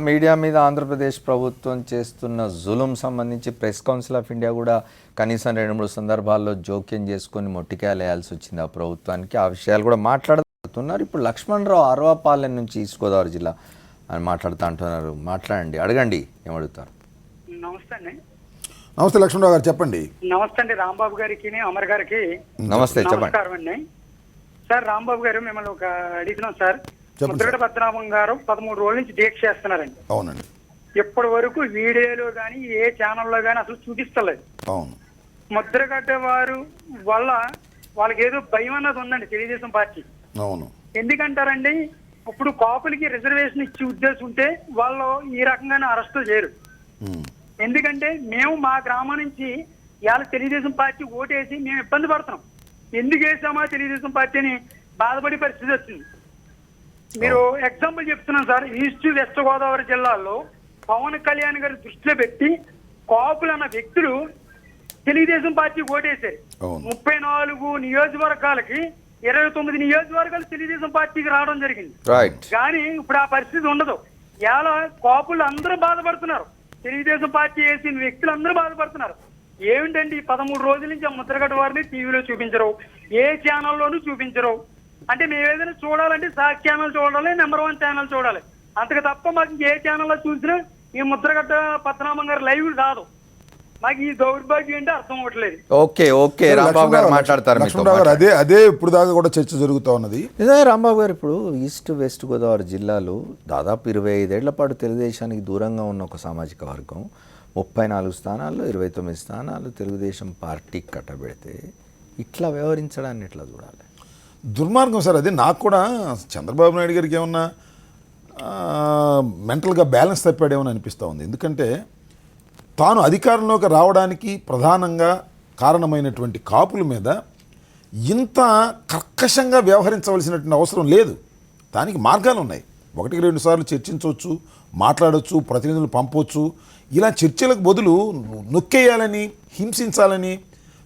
మీడియా మీద ఆంధ్రప్రదేశ్ ప్రభుత్వం చేస్తున్న జులుం సంబంధించి ప్రెస్ కౌన్సిల్ ఆఫ్ ఇండియా కూడా కనీసం 2-3 సందర్భాల్లో జోక్యం చేసుకొని మొట్టికాయలేయాల్సి వచ్చింది ఆ ప్రభుత్వానికి. ఆ విషయాలు కూడా మాట్లాడుతున్నారు. ఇప్పుడు లక్ష్మణరావు అరవపాలెం నుంచి ఈస్ట్ గోదావరి జిల్లా అని మాట్లాడుతూ అంటున్నారు. మాట్లాడండి, అడగండి, ఏమడుగుతారు. నమస్తే లక్ష్మణరావు గారు, చెప్పండి. నమస్తే అండి రాంబాబు గారికి, అమర్ గారికి నమస్తే, చెప్పండి. సార్ రాంబాబు గారు మిమ్మల్ని ఒక అడిగినాం సార్. ముద్రగడ పద్మనాభం గారు 13 రోజుల నుంచి దీక్ష చేస్తున్నారండి. అవునండి. ఇప్పటి వరకు వీడియోలో కానీ ఏ ఛానల్లో కానీ అసలు చూపిస్తలేదు. అవును. ముద్రగడ్డ వారు వల్ల వాళ్ళకి ఏదో భయం అన్నది ఉందండి తెలుగుదేశం పార్టీ. అవును. ఎందుకంటారండి, ఇప్పుడు కాపులకి రిజర్వేషన్ ఇచ్చే ఉద్దేశం ఉంటే వాళ్ళు ఈ రకంగానే అరెస్టులు చేయరు. ఎందుకంటే మేము మా గ్రామం నుంచి ఇవాళ తెలుగుదేశం పార్టీ ఓటేసి మేము ఇబ్బంది పడుతున్నాం. ఎందుకు వేసామా తెలుగుదేశం పార్టీని బాధపడే పరిస్థితి వచ్చింది. మీరు ఎగ్జాంపుల్ చెప్తున్నాను సార్, ఈస్ట్ వెస్ట్ గోదావరి జిల్లాలో పవన్ కళ్యాణ్ గారి దృష్టిలో పెట్టి కాపులు అన్న వ్యక్తులు తెలుగుదేశం పార్టీ ఓటేశారు. 34 నియోజకవర్గాలకి 29 నియోజకవర్గాలు తెలుగుదేశం పార్టీకి రావడం జరిగింది. కానీ ఇప్పుడు ఆ పరిస్థితి ఉండదు. ఇలా కాపులు అందరూ బాధపడుతున్నారు, తెలుగుదేశం పార్టీ వేసిన వ్యక్తులు అందరూ బాధపడుతున్నారు. ఏమిటండి 13 రోజుల నుంచి ఆ ముద్రగడ వారిని టీవీలో చూపించరు, ఏ ఛానల్లోనూ చూపించరు. అంటే మేము ఏదైనా చూడాలంటే సాక్షి ఛానల్ చూడాలి, నెంబర్ 1 ఛానల్ చూడాలి. అంతకు తప్ప మాకు ఏ ఛానల్లో చూసినా ఈ ముద్రగడ్డ పద్మనాభం గారు లైవ్ రాదు. మాకు ఈ దౌర్భాగ్యం ఏంటో అర్థం అవ్వట్లేదు. ఓకే రాంబాబు గారు మాట్లాడతారు. అదే ఇప్పుడు దాకా కూడా చర్చ జరుగుతూ ఉన్నది. నిజమే రాంబాబు గారు, ఇప్పుడు ఈస్ట్ వెస్ట్ గోదావరి జిల్లాలో దాదాపు 25 ఏళ్ల పాటు తెలుగుదేశానికి దూరంగా ఉన్న ఒక సామాజిక వర్గం 34 స్థానాల్లో 29 స్థానాలు తెలుగుదేశం పార్టీకి కట్టబెడితే ఇట్లా వ్యవహరించడాన్ని ఎట్లా చూడాలి? దుర్మార్గం సార్ అది. నాకు కూడా చంద్రబాబు నాయుడు గారికి ఏమన్నా మెంటల్గా బ్యాలెన్స్ తప్పాడేమని అనిపిస్తూ ఉంది. ఎందుకంటే తాను అధికారంలోకి రావడానికి ప్రధానంగా కారణమైనటువంటి కాపుల మీద ఇంత కర్కశంగా వ్యవహరించవలసినటువంటి అవసరం లేదు. దానికి మార్గాలు ఉన్నాయి. 1-2 సార్లు చర్చించవచ్చు, మాట్లాడవచ్చు, ప్రతినిధులు పంపవచ్చు. ఇలా చర్చలకు బదులు నొక్కేయాలని, హింసించాలని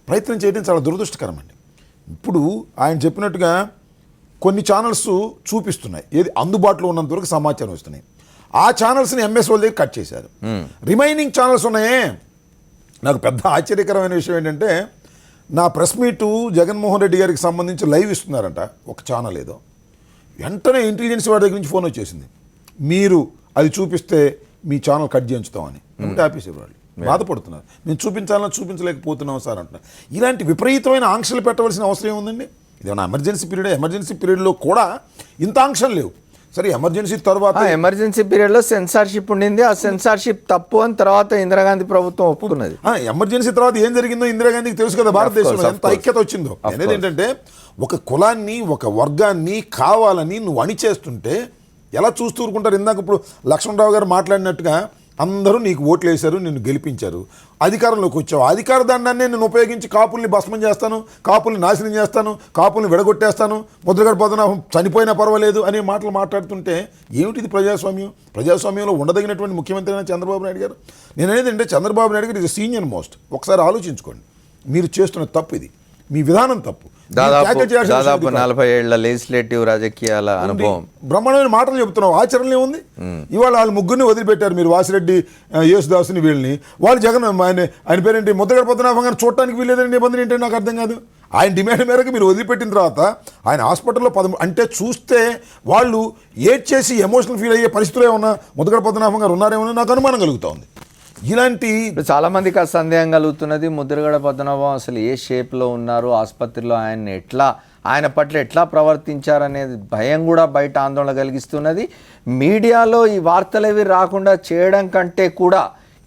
ప్రయత్నం చేయడం చాలా దురదృష్టకరం అండి. ఇప్పుడు ఆయన చెప్పినట్టుగా కొన్ని ఛానల్స్ చూపిస్తున్నాయి, ఏది అందుబాటులో ఉన్నంత వరకు సమాచారం వస్తున్నాయి. ఆ ఛానల్స్ని ఎంఎస్ వాళ్ళ దగ్గర కట్ చేశారు. రిమైనింగ్ ఛానల్స్ ఉన్నాయే. నాకు పెద్ద ఆశ్చర్యకరమైన విషయం ఏంటంటే, నా ప్రెస్ మీటు జగన్మోహన్ రెడ్డి గారికి సంబంధించి లైవ్ ఇస్తున్నారంట ఒక ఛానల్ ఏదో. వెంటనే ఇంటెలిజెన్స్ వాడి దగ్గర నుంచి ఫోన్ వచ్చేసింది, మీరు అది చూపిస్తే మీ ఛానల్ కట్ చేయించుతామని. ఆపేసారు వాళ్ళు. బాధపడుతున్నారు, మేము చూపించలేకపోతున్నాం సార్ అంటున్నారు. ఇలాంటి విపరీతమైన ఆంక్షలు పెట్టవలసిన అవసరం ఏముందండి? ఇదేమన్నా ఎమర్జెన్సీ పీరియడ్? ఎమర్జెన్సీ పీరియడ్లో కూడా ఇంత ఆంక్షలు లేవు. సరే, ఎమర్జెన్సీ తర్వాత ఎమర్జెన్సీ పీరియడ్లో సెన్సార్షిప్ ఉండింది. ఆ సెన్సార్షిప్ తప్పు అని తర్వాత ఇందిరాగాంధీ ప్రభుత్వం ఒప్పుకున్నది. ఎమర్జెన్సీ తర్వాత ఏం జరిగిందో ఇందిరాగాంధీకి తెలుసు కదా, భారతదేశంలో ఎంత ఐక్యత వచ్చిందో. అనేది ఏంటంటే, ఒక కులాన్ని, ఒక వర్గాన్ని కావాలని నువ్వు అణిచేస్తుంటే ఎలా చూస్తూ ఊరుకుంటారు? ఇందాక ఇప్పుడు లక్ష్మణరావు గారు మాట్లాడినట్టుగా అందరూ నీకు ఓట్లు వేశారు, నిన్ను గెలిపించారు, అధికారంలోకి వచ్చావు. అధికార దండాన్ని నేను ఉపయోగించి కాపుల్ని భస్మం చేస్తాను, కాపుల్ని నాశనం చేస్తాను, కాపుల్ని విడగొట్టేస్తాను, ముద్రగడ పద్మనాభం చనిపోయినా పర్వాలేదు అనే మాటలు మాట్లాడుతుంటే ఏమిటిది ప్రజాస్వామ్యం? ప్రజాస్వామ్యంలో ఉండదగినటువంటి ముఖ్యమంత్రి అయిన చంద్రబాబు నాయుడు గారు. నేను అనేది అంటే, చంద్రబాబు నాయుడు గారు ఇస్ సీనియర్ మోస్ట్. ఒకసారి ఆలోచించుకోండి, మీరు చేస్తున్న తప్పు ఇది, మీ విధానం తప్పు. దాదాపు 40 ఏళ్ల లెజిస్లేటివ్ రాజకీయాల అనుభవం, బ్రహ్మాండమైన మాటలు చెబుతున్నావు, ఆచరణలో ఉంది. ఇవాళ వాళ్ళు ముగ్గురిని వదిలిపెట్టారు మీరు, వాసిరెడ్డి, యేసుదాసుని, వీళ్ళని. వాళ్ళు జగన్ ఆయన పేరేంటి, ముద్రగడ పద్మనాభం గారిని చూడటానికి వీళ్ళేదని నిబంధన ఏంటంటే నాకు అర్థం కాదు. ఆయన డిమాండ్ మేరకు మీరు వదిలిపెట్టిన తర్వాత ఆయన హాస్పిటల్లో అంటే చూస్తే వాళ్ళు ఏడ్ చేసి ఎమోషనల్ ఫీల్ అయ్యే పరిస్థితులు ఏమన్నా ముద్రగడ పద్మనాభం గారు ఉన్నారేమో నాకు అనుమానం కలుగుతూ ఉంది. ఇలాంటి చాలా మందికి ఆ సందేహం కలుగుతున్నది. ముద్రగడ పద్మనాభం అసలు ఏ షేప్లో ఉన్నారు, ఆసుపత్రిలో ఆయన పట్ల ఎట్లా ప్రవర్తించారనేది భయం కూడా బయట ఆందోళన కలిగిస్తున్నది. మీడియాలో ఈ వార్తలు అవి రాకుండా చేయడం కంటే కూడా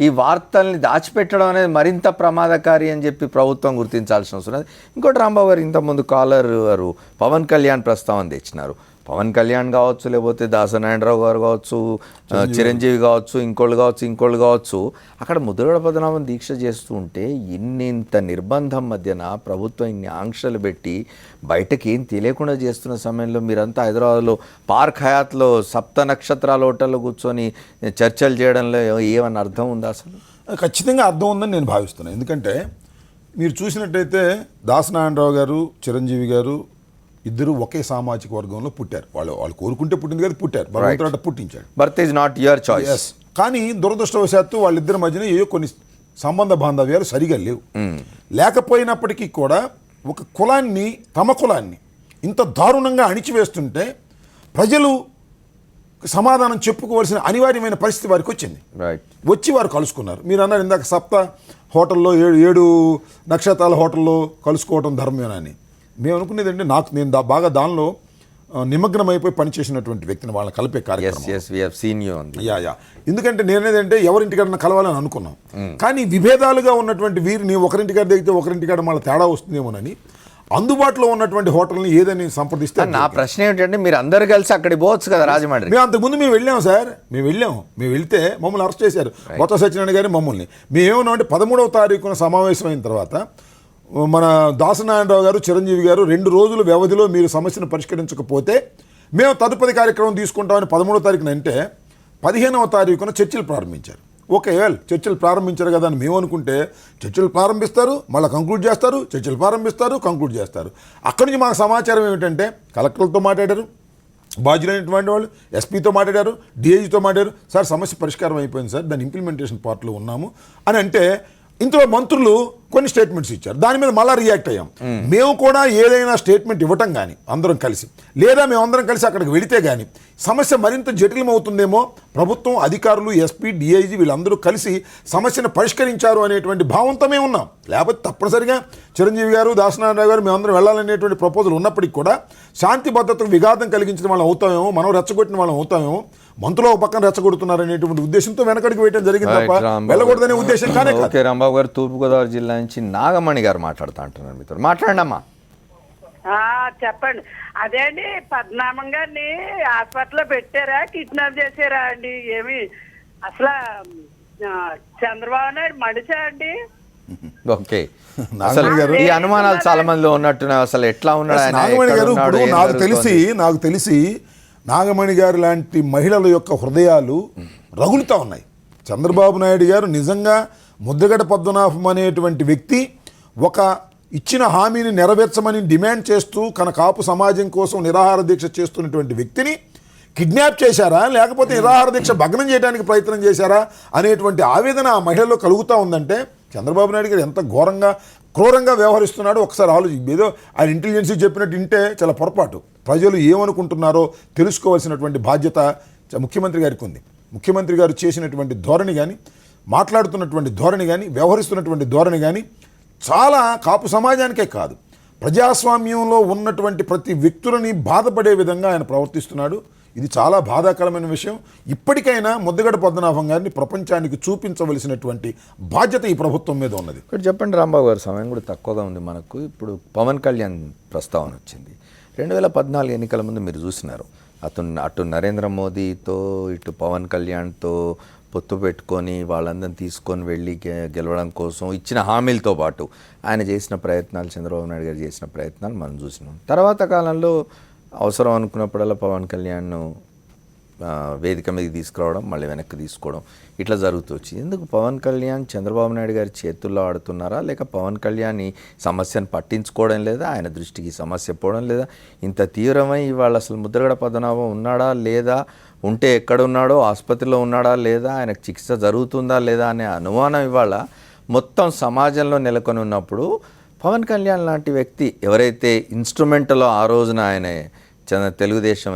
ఈ వార్తల్ని దాచిపెట్టడం అనేది మరింత ప్రమాదకారి అని చెప్పి ప్రభుత్వం గుర్తించాల్సిన అవసరం ఉంది. ఇంకోటి రాంబాబు గారు, ఇంతకుముందు కాలర్ గారు పవన్ కళ్యాణ్ ప్రస్తావన తెచ్చినారు. పవన్ కళ్యాణ్ కావచ్చు, లేకపోతే దాసనారాయణరావు గారు కావచ్చు, చిరంజీవి కావచ్చు, ఇంకోళ్ళు కావచ్చు, అక్కడ ముద్రగడ పద్మనాభం దీక్ష చేస్తూ ఉంటే ఇంత నిర్బంధం మధ్యన ప్రభుత్వం ఇన్ని ఆంక్షలు పెట్టి బయటకి ఏం తెలియకుండా చేస్తున్న సమయంలో మీరంతా హైదరాబాద్లో పార్క్ హయాత్లో 7 నక్షత్రాల హోటల్లో కూర్చొని చర్చలు చేయడంలో ఏమన్నా అర్థం ఉందా? అసలు ఖచ్చితంగా అర్థం ఉందని నేను భావిస్తున్నాను. ఎందుకంటే మీరు చూసినట్టయితే దాసనారాయణరావు గారు, చిరంజీవి గారు ఇద్దరు ఒకే సామాజిక వర్గంలో పుట్టారు. వాళ్ళు కోరుకుంటే పుట్టింది కదా, పుట్టారు, భగవంతుడు పుట్టించాడు. Birth is not your choice. కానీ దురదృష్టవశాత్తు వాళ్ళిద్దరి మధ్యన ఏవో కొన్ని సంబంధ బాంధవ్యాలు సరిగా లేవు. లేకపోయినప్పటికీ కూడా ఒక కులాన్ని, తమ కులాన్ని ఇంత దారుణంగా అణిచివేస్తుంటే ప్రజలు సమాధానం చెప్పుకోవాల్సిన అనివార్యమైన పరిస్థితి వారికి వచ్చింది. వచ్చి వారు కలుసుకున్నారు. మీరు అన్నారు ఇందాక 7 హోటల్లో 7 నక్షత్రాల హోటల్లో కలుసుకోవడం ధర్మమేనని. మేము అనుకునేది అంటే, నేను బాగా దానిలో నిమగ్నమైపోయి పనిచేసినటువంటి వ్యక్తిని వాళ్ళని కలిపే కార్యక్రమం. ఎందుకంటే నేనేదంటే ఎవరింటికాడన్నా కలవాలని అనుకున్నాం. కానీ విభేదాలుగా ఉన్నటువంటి వీరిని ఒకరింటికాడ దిగితే ఒకరింటికాడ మళ్ళీ తేడా వస్తుందేమోనని అందుబాటులో ఉన్నటువంటి హోటల్ని ఏదని సంప్రదిస్తే నా ప్రశ్న ఏమిటంటే మీరు అందరు కలిసి అక్కడికి పోవచ్చు కదా రాజమండ్రి. మేము అంతకుముందు మేము వెళ్ళాం సార్, మేము వెళ్తే మమ్మల్ని అరెస్ట్ చేశారు బొత్స సత్యనారాయణ గారి మమ్మల్ని. మేమేమన్నా అంటే 13వ తారీఖున సమావేశమైన తర్వాత మన దాసనారాయణరావు గారు, చిరంజీవి గారు 2 రోజుల వ్యవధిలో మీరు సమస్యను పరిష్కరించకపోతే మేము తదుపరి కార్యక్రమం తీసుకుంటామని 13వ తారీఖున అంటే 15వ తారీఖున చర్చలు ప్రారంభించారు. ఓకే, చర్చలు ప్రారంభించారు కదా అని మేము అనుకుంటే చర్చలు ప్రారంభిస్తారు, మళ్ళీ కంక్లూడ్ చేస్తారు, చర్చలు ప్రారంభిస్తారు, కంక్లూడ్ చేస్తారు. అక్కడి నుంచి మాకు సమాచారం ఏమిటంటే కలెక్టర్లతో మాట్లాడారు, బాధ్యులైనటువంటి వాళ్ళు ఎస్పీతో మాట్లాడారు, డిఐజీతో మాట్లాడారు. సార్ సమస్య పరిష్కారం అయిపోయింది సార్, దాని ఇంప్లిమెంటేషన్ పార్ట్లో ఉన్నాము అని అంటే ఇందులో మంత్రులు కొన్ని స్టేట్మెంట్స్ ఇచ్చారు. దాని మీద మళ్ళీ రియాక్ట్ అయ్యాం. మేము కూడా ఏదైనా స్టేట్మెంట్ ఇవ్వటం కానీ అందరం కలిసి, లేదా మేమందరం కలిసి అక్కడికి వెళితే కానీ సమస్య మరింత జటిలమవుతుందేమో, ప్రభుత్వం అధికారులు ఎస్పీ డిఐజీ వీళ్ళందరూ కలిసి సమస్యను పరిష్కరించారు అనేటువంటి భావంతో మేము ఉన్నాం. లేకపోతే తప్పనిసరిగా చిరంజీవి గారు, దాసనారాయణ గారు మేమందరం వెళ్ళాలనేటువంటి ప్రపోజల్ ఉన్నప్పటికీ కూడా శాంతి భద్రతకు విఘాతం కలిగించిన వాళ్ళం అవుతామేమో, మనం రెచ్చగొట్టిన వాళ్ళం అవుతామేమో, మంత్రులు ఒక పక్కన రెచ్చగొడుతున్నారు అనేటువంటి ఉద్దేశంతో వెనకడికి వేయడం జరిగింది తప్ప వెళ్ళకూడదనే ఉద్దేశం కానీ. ఓకే, రాంబాబు గారు తూర్పుగోదావరి జిల్లా నుంచి నాగమణి గారు మాట్లాడుతూ అంటున్నారు మీతో. మాట్లాడండి. చెప్పండి. అదే అండి, పద్మనాభం గారిని హాస్పిటల్లో పెట్టారా, కిడ్నాప్ చేశారా అండి? ఏమి అసలు చంద్రబాబు నాయుడు మడిచా అండి? ఓకే, అసలు ఈ అనుమానాలు చాలా మందిలో ఉన్నట్టున్నాయి. అసలు ఎట్లా ఉన్నాడు నాగమణి గారు? ఇప్పుడు నాకు తెలిసి నాగమణి గారు లాంటి మహిళల యొక్క హృదయాలు రగులుతూ ఉన్నాయి. చంద్రబాబు నాయుడు గారు నిజంగా ముద్రగడ పద్మనాభం అనేటువంటి వ్యక్తి ఒక ఇచ్చిన హామీని నెరవేర్చమని డిమాండ్ చేస్తూ కాపు సమాజం కోసం నిరాహార దీక్ష చేస్తున్నటువంటి వ్యక్తిని కిడ్నాప్ చేశారా, లేకపోతే నిరాహార దీక్ష భగ్నం చేయడానికి ప్రయత్నం చేశారా అనేటువంటి ఆవేదన ఆ మహిళల్లో కలుగుతూ ఉందంటే చంద్రబాబు నాయుడు గారు ఎంత ఘోరంగా క్రూరంగా వ్యవహరిస్తున్నాడో ఒకసారి ఆలోచి. ఏదో ఆయన ఇంటెలిజెన్సీ చెప్పినట్టు వింటే చాలా పొరపాటు. ప్రజలు ఏమనుకుంటున్నారో తెలుసుకోవాల్సినటువంటి బాధ్యత ముఖ్యమంత్రి గారికి ఉంది. ముఖ్యమంత్రి గారు చేసినటువంటి ధోరణి కానీ, మాట్లాడుతున్నటువంటి ధోరణి కానీ, వ్యవహరిస్తున్నటువంటి ధోరణి కానీ చాలా కాపు సమాజానికే కాదు, ప్రజాస్వామ్యంలో ఉన్నటువంటి ప్రతి వ్యక్తులని బాధపడే విధంగా ఆయన ప్రవర్తిస్తున్నాడు. ఇది చాలా బాధాకరమైన విషయం. ఇప్పటికైనా ముద్రగడ పద్మనాభం గారిని ప్రపంచానికి చూపించవలసినటువంటి బాధ్యత ఈ ప్రభుత్వం మీద ఉన్నది. ఇక్కడ చెప్పండి రాంబాబు గారు, సమయం కూడా తక్కువగా ఉంది మనకు. ఇప్పుడు పవన్ కళ్యాణ్ ప్రస్తావన వచ్చింది. 2014 ఎన్నికల ముందు మీరు చూసినారు, అటు నరేంద్ర మోదీతో ఇటు పవన్ కళ్యాణ్తో పొత్తు పెట్టుకొని వాళ్ళందరినీ తీసుకొని వెళ్ళి గెలవడం కోసం ఇచ్చిన హామీలతో పాటు ఆయన చేసిన ప్రయత్నాలు, చంద్రబాబు నాయుడు గారు చేసిన ప్రయత్నాలు మనం చూసినాం. తర్వాత కాలంలో అవసరం అనుకున్నప్పుడల్లా పవన్ కళ్యాణ్ను వేదిక మీదకి తీసుకురావడం, మళ్ళీ వెనక్కి తీసుకోవడం, ఇట్లా జరుగుతూ వచ్చింది. ఎందుకు పవన్ కళ్యాణ్ చంద్రబాబు నాయుడు గారి చేతుల్లో ఆడుతున్నారా, లేక పవన్ కళ్యాణ్ ఈ సమస్యను పట్టించుకోవడం లేదా, ఆయన దృష్టికి సమస్య పోవడం లేదా? ఇంత తీవ్రమై ఇవాళ అసలు ముద్రగడ పద్మనాభం ఉన్నాడా లేదా, ఉంటే ఎక్కడున్నాడో, ఆసుపత్రిలో ఉన్నాడా లేదా, ఆయనకు చికిత్స జరుగుతుందా లేదా అనే అనుమానం ఇవాళ మొత్తం సమాజంలో నెలకొని ఉన్నప్పుడు పవన్ కళ్యాణ్ లాంటి వ్యక్తి ఎవరైతే ఇన్స్ట్రుమెంట్లో ఆ రోజున ఆయన తెలుగుదేశం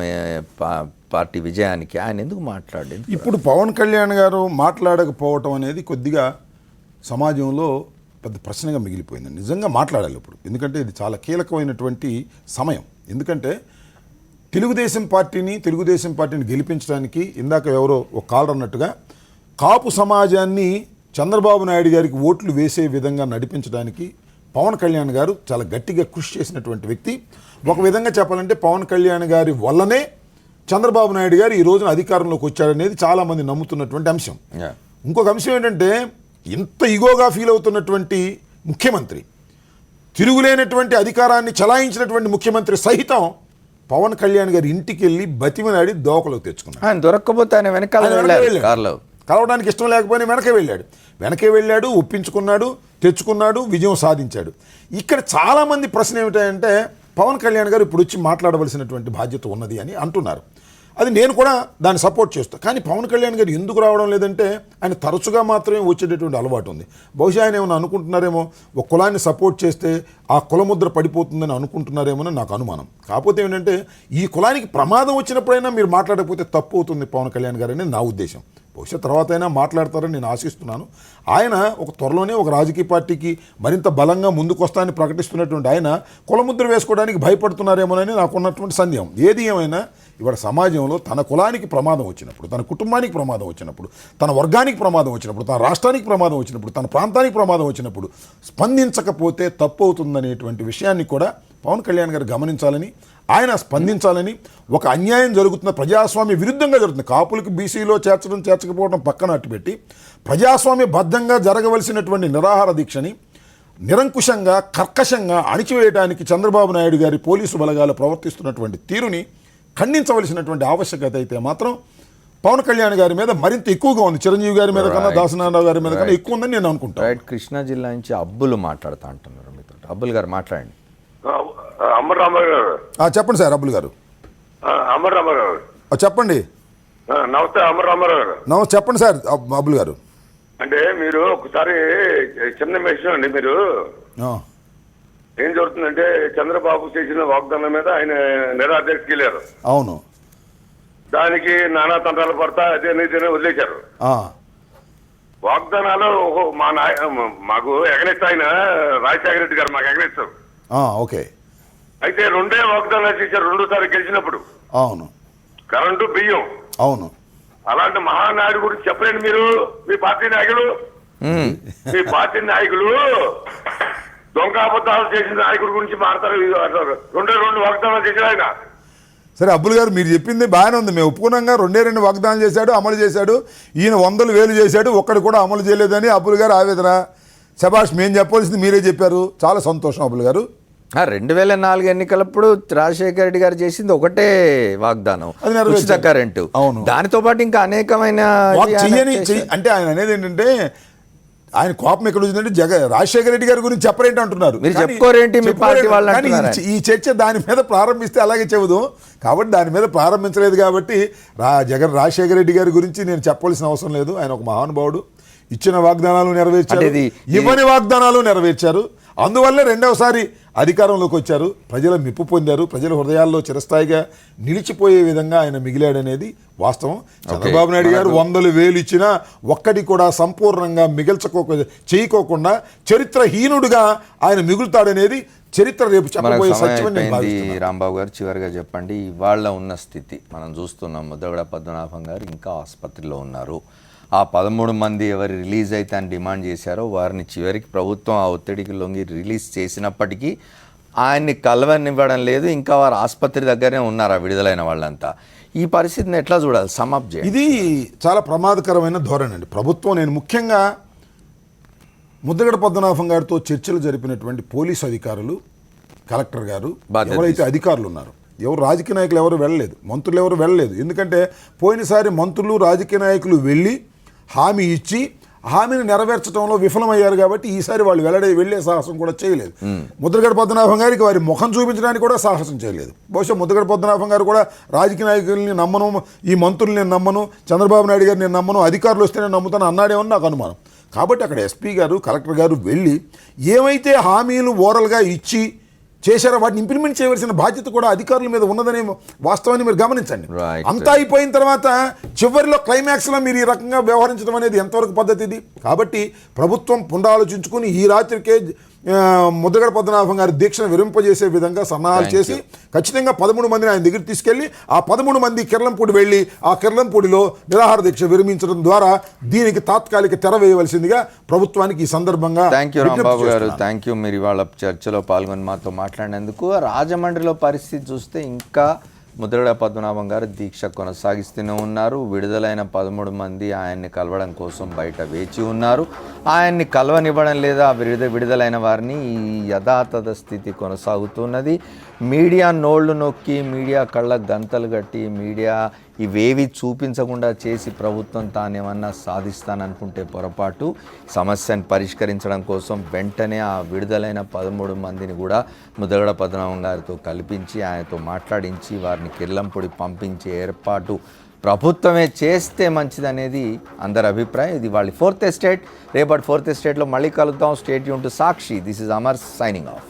పార్టీ విజయానికి ఆయన ఎందుకు మాట్లాడలేదు? ఇప్పుడు పవన్ కళ్యాణ్ గారు మాట్లాడకపోవటం అనేది కొద్దిగా సమాజంలో పెద్ద ప్రశ్నగా మిగిలిపోయింది. నిజంగా మాట్లాడాలి ఇప్పుడు, ఎందుకంటే ఇది చాలా కీలకమైనటువంటి సమయం. ఎందుకంటే తెలుగుదేశం పార్టీని గెలిపించడానికి ఇందాక ఎవరో ఒక కాలర్ అన్నట్టుగా కాపు సమాజాన్ని చంద్రబాబు నాయుడు గారికి ఓట్లు వేసే విధంగా నడిపించడానికి పవన్ కళ్యాణ్ గారు చాలా గట్టిగా కృషి చేసినటువంటి వ్యక్తి. ఒక విధంగా చెప్పాలంటే పవన్ కళ్యాణ్ గారి వల్లనే చంద్రబాబు నాయుడు గారు ఈ రోజున అధికారంలోకి వచ్చాడనేది చాలామంది నమ్ముతున్నటువంటి అంశం. ఇంకొక అంశం ఏంటంటే ఇంత ఇగోగా ఫీల్ అవుతున్నటువంటి ముఖ్యమంత్రి, తిరుగులేనటువంటి అధికారాన్ని చలాయించినటువంటి ముఖ్యమంత్రి సహితం పవన్ కళ్యాణ్ గారి ఇంటికి వెళ్ళి బతిమలాడి దోకలోకి తెచ్చుకున్నాడు. ఆయన దొరక్కపోతే ఆయన వెనకాల కలవడానికి ఇష్టం లేకపోయినా వెనకే వెళ్ళాడు, ఒప్పించుకున్నాడు, తెచ్చుకున్నాడు, విజయం సాధించాడు. ఇక్కడ చాలామంది ప్రశ్న ఏమిటంటే పవన్ కళ్యాణ్ గారు ఇప్పుడు వచ్చి మాట్లాడవలసినటువంటి బాధ్యత ఉన్నది అని అంటున్నారు. అది నేను కూడా దాన్ని సపోర్ట్ చేస్తాను. కానీ పవన్ కళ్యాణ్ గారు ఎందుకు రావడం లేదంటే ఆయన తరచుగా మాత్రమే వచ్చేటటువంటి అలవాటు ఉంది. బహుశా ఆయన ఏమైనా అనుకుంటున్నారేమో, ఒక కులాన్ని సపోర్ట్ చేస్తే ఆ కులముద్ర పడిపోతుందని అనుకుంటున్నారేమో నాకు అనుమానం. కాకపోతే ఏంటంటే ఈ కులానికి ప్రమాదం వచ్చినప్పుడైనా మీరు మాట్లాడకపోతే తప్పు అవుతుంది పవన్ కళ్యాణ్ గారు అనేది నా ఉద్దేశం. బహుశా తర్వాత అయినా మాట్లాడతారని నేను ఆశిస్తున్నాను. ఆయన త్వరలోనే ఒక రాజకీయ పార్టీకి మరింత బలంగా ముందుకు వస్తానని ప్రకటిస్తున్నటువంటి ఆయన కులముద్ర వేసుకోవడానికి భయపడుతున్నారేమోనని నాకున్నటువంటి సందేహం. ఏది ఏమైనా ఇవాళ సమాజంలో తన కులానికి ప్రమాదం వచ్చినప్పుడు, తన కుటుంబానికి ప్రమాదం వచ్చినప్పుడు, తన వర్గానికి ప్రమాదం వచ్చినప్పుడు, తన రాష్ట్రానికి ప్రమాదం వచ్చినప్పుడు, తన ప్రాంతానికి ప్రమాదం వచ్చినప్పుడు స్పందించకపోతే తప్పు అవుతుందనేటువంటి విషయాన్ని కూడా పవన్ కళ్యాణ్ గారు గమనించాలని, ఆయన స్పందించాలని, ఒక అన్యాయం జరుగుతున్న ప్రజాస్వామ్య విరుద్ధంగా జరుగుతుంది, కాపులకు బీసీలో చేర్చకపోవడం పక్కన అట్టుపెట్టి ప్రజాస్వామ్యబద్ధంగా జరగవలసినటువంటి నిరాహార దీక్షని నిరంకుశంగా కర్కశంగా అణిచివేయడానికి చంద్రబాబు నాయుడు గారి పోలీసు బలగాలు ప్రవర్తిస్తున్నటువంటి తీరుని ఖండించవలసినటువంటి ఆవశ్యకత అయితే మాత్రం పవన్ కళ్యాణ్ గారి మీద మరింత ఎక్కువగా ఉంది. చిరంజీవి గారి మీద కన్నా, దాసనారాయణ గారి మీద కన్నా ఎక్కువ ఉందని నేను అనుకుంటాను. రైట్. కృష్ణా జిల్లా నుంచి అబ్బులు మాట్లాడుతూ అంటున్నారు మీతో. అబ్బుల్ గారు మాట్లాడండి. అమర్రామారావు గారు. చెప్పండి సార్ అబ్బుల్ గారు. అమర్రామారావు గారు చెప్పండి. నమస్తే అమర్రామారావు గారు. నమస్తే చెప్పండి సార్ అబ్బుల్ గారు. అంటే మీరు ఒకసారి చిన్న విషయం అండి, మీరు ఏం జరుగుతుందంటే చంద్రబాబు చేసిన వాగ్దానం మీద ఆయన నిరాదీక్షకి వెళ్ళారు. అవును. దానికి నానా తంత్రాలు పడతా అదే వదిలేశారు. వాగ్దానాలు మాకు ఎగనిస్ట్ ఆయన రాజశేఖర రెడ్డి గారు మాకు ఎగనిస్తారు. ఓకే. అయితే రెండే వాగ్దానాలు చేశారు రెండోసారి గెలిచినప్పుడు. అవును. కరెంటు, బియ్యం. అవును. అలాంటి మహానాయుడు గురించి చెప్పలేండి మీరు. మీ పార్టీ నాయకులు దొంగ అబద్ధాలు చేసిన నాయకుడి గురించి మాట్లాడతారు. రెండు వాగ్దానాలు చేశారు ఆయన. సరే అబ్బుల్ గారు, మీరు చెప్పింది బాగానే ఉంది, మేము ఒప్పుకున్నాగా. 2 వాగ్దానాలు చేశాడు, అమలు చేశాడు. ఈయన 100,000 చేశాడు, ఒక్కడు కూడా అమలు చేయలేదని అబ్బుల్ గారు ఆవేదన. శభాష్, మేము చెప్పాల్సింది మీరే చెప్పారు. చాలా సంతోషం అబ్బుల్ గారు. 2004 ఎన్నికలప్పుడు రాజశేఖర రెడ్డి గారు చేసింది ఒకటే వాగ్దానం, ఉచిత కరెంటు. దానితో పాటు ఇంకా అనేకమైన అంటే ఆయన అనేది ఏంటంటే, ఆయన కోపం ఎక్కడ వచ్చిందంటే రాజశేఖర రెడ్డి గారి గురించి చెప్పరేంటి అంటున్నారు. మీరు చెప్పుకోరేంటి మీ పార్టీ వాళ్ళు? కానీ ఈ చర్చ దాని మీద ప్రారంభిస్తే అలాగే చెబుదు కాబట్టి దాని మీద ప్రారంభించలేదు. కాబట్టి రాజశేఖర రెడ్డి గారి గురించి నేను చెప్పవలసిన అవసరం లేదు. ఆయన ఒక మహానుభావుడు. ఇచ్చిన వాగ్దానాలు నెరవేర్చారు, ఇవ్వని వాగ్దానాలు నెరవేర్చారు. అందువల్లే రెండవసారి అధికారంలోకి వచ్చారు. ప్రజల మెప్పు పొందారు. ప్రజల హృదయాల్లో చిరస్థాయిగా నిలిచిపోయే విధంగా ఆయన మిగిలాడనేది వాస్తవం. చంద్రబాబు నాయుడు గారు 100,000 ఇచ్చినా ఒక్కటి కూడా సంపూర్ణంగా చేయకోకుండా చరిత్రహీనుడుగా ఆయన మిగులుతాడనేది చరిత్ర రేపు చెప్పబోయే సత్యం. రాంబాబు గారు, చివరిగా చెప్పండి, ఇవాళ ఉన్న స్థితి మనం చూస్తున్నాం. ముద్రగడ పద్మనాభం గారు ఇంకా ఆసుపత్రిలో ఉన్నారు. ఆ 13 మంది ఎవరు రిలీజ్ అయితే అని డిమాండ్ చేశారో వారిని చివరికి ప్రభుత్వం ఆ ఒత్తిడికి లొంగి రిలీజ్ చేసినప్పటికీ ఆయన్ని కలవనివ్వడం లేదు. ఇంకా వారు ఆసుపత్రి దగ్గరనే ఉన్నారు, ఆ విడుదలైన వాళ్ళంతా. ఈ పరిస్థితిని ఎట్లా చూడాలి? సమాప్ చేయాలి. ఇది చాలా ప్రమాదకరమైన ధోరణి అండి. ప్రభుత్వం, నేను ముఖ్యంగా ముద్రగడ పద్మనాభం గారితో చర్చలు జరిపినటువంటి పోలీసు అధికారులు, కలెక్టర్ గారు, ఎవరైతే అధికారులు ఉన్నారు, ఎవరు రాజకీయ నాయకులు ఎవరు వెళ్ళలేదు, మంత్రులు ఎవరు వెళ్ళలేదు. ఎందుకంటే పోయినసారి మంత్రులు, రాజకీయ నాయకులు వెళ్ళి హామీ ఇచ్చి హామీని నెరవేర్చడంలో విఫలమయ్యారు. కాబట్టి ఈసారి వాళ్ళు వెళ్ళే సాహసం కూడా చేయలేదు. ముద్రగడ పద్మనాభం గారికి వారి ముఖం చూపించడానికి కూడా సాహసం చేయలేదు. బహుశా ముద్రగడ పద్మనాభం గారు కూడా రాజకీయ నాయకుల్ని నమ్మను, ఈ మంత్రులు నేను నమ్మను, చంద్రబాబు నాయుడు గారు నేను నమ్మను, అధికారులు వస్తే నేను నమ్ముతాను అన్నాడేమని నాకు అనుమానం. కాబట్టి అక్కడ ఎస్పీ గారు, కలెక్టర్ గారు వెళ్ళి ఏమైతే హామీలు ఓరల్గా ఇచ్చి చేశారో వాటిని ఇంప్లిమెంట్ చేయవలసిన బాధ్యత కూడా అధికారుల మీద ఉన్నదనే వాస్తవాన్ని మీరు గమనించండి. అంతా అయిపోయిన తర్వాత చివరిలో క్లైమాక్స్లో మీరు ఈ రకంగా వ్యవహరించడం అనేది ఎంతవరకు పద్ధతి ఇది? కాబట్టి ప్రభుత్వం పునరాలోచించుకుని ఈ రాత్రికే ముద్రగడ పద్మనాభం గారి దీక్షను విరింపజేసే విధంగా సన్నాహాలు చేసి ఖచ్చితంగా 13 మందిని ఆయన దగ్గర తీసుకెళ్లి ఆ 13 మంది కిర్లంపూడి వెళ్ళి ఆ కిర్లంపూడిలో నిరాహార దీక్ష విరమించడం ద్వారా దీనికి తాత్కాలిక తెర వేయవలసిందిగా ప్రభుత్వానికి ఈ సందర్భంగా. థ్యాంక్ యూ రాంబాబు గారు, థ్యాంక్ యూ. మీరు ఇవాళ చర్చలో పాల్గొని మాతో మాట్లాడినందుకు. రాజమండ్రిలో పరిస్థితి చూస్తే ఇంకా ముద్రగడ పద్మనాభం గారు దీక్ష కొనసాగిస్తూనే ఉన్నారు. విడుదలైన 13 మంది ఆయన్ని కలవడం కోసం బయట వేచి ఉన్నారు. ఆయన్ని కలవనివ్వడం లేదా విడుదలైన వారిని ఈ యథాతథ స్థితి కొనసాగుతున్నది. మీడియా నోళ్లు నొక్కి, మీడియా కళ్ళ గంతలు కట్టి, మీడియా ఇవేవి చూపించకుండా చేసి ప్రభుత్వం తానేమన్నా సాధిస్తాననుకుంటే పొరపాటు. సమస్యను పరిష్కరించడం కోసం వెంటనే ఆ విడుదలైన 13 మందిని కూడా ముద్రగడ పద్మనాభం గారితో కల్పించి ఆయనతో మాట్లాడించి వారిని కిర్లంపూడి పంపించే ఏర్పాటు ప్రభుత్వమే చేస్తే మంచిదనేది అందరి అభిప్రాయం. ఇది వాళ్ళ 4th ఎస్టేట్. రేపటి 4th ఎస్టేట్లో మళ్ళీ కలుద్దాం. State Yoon to Sakshi. This is Amar signing off.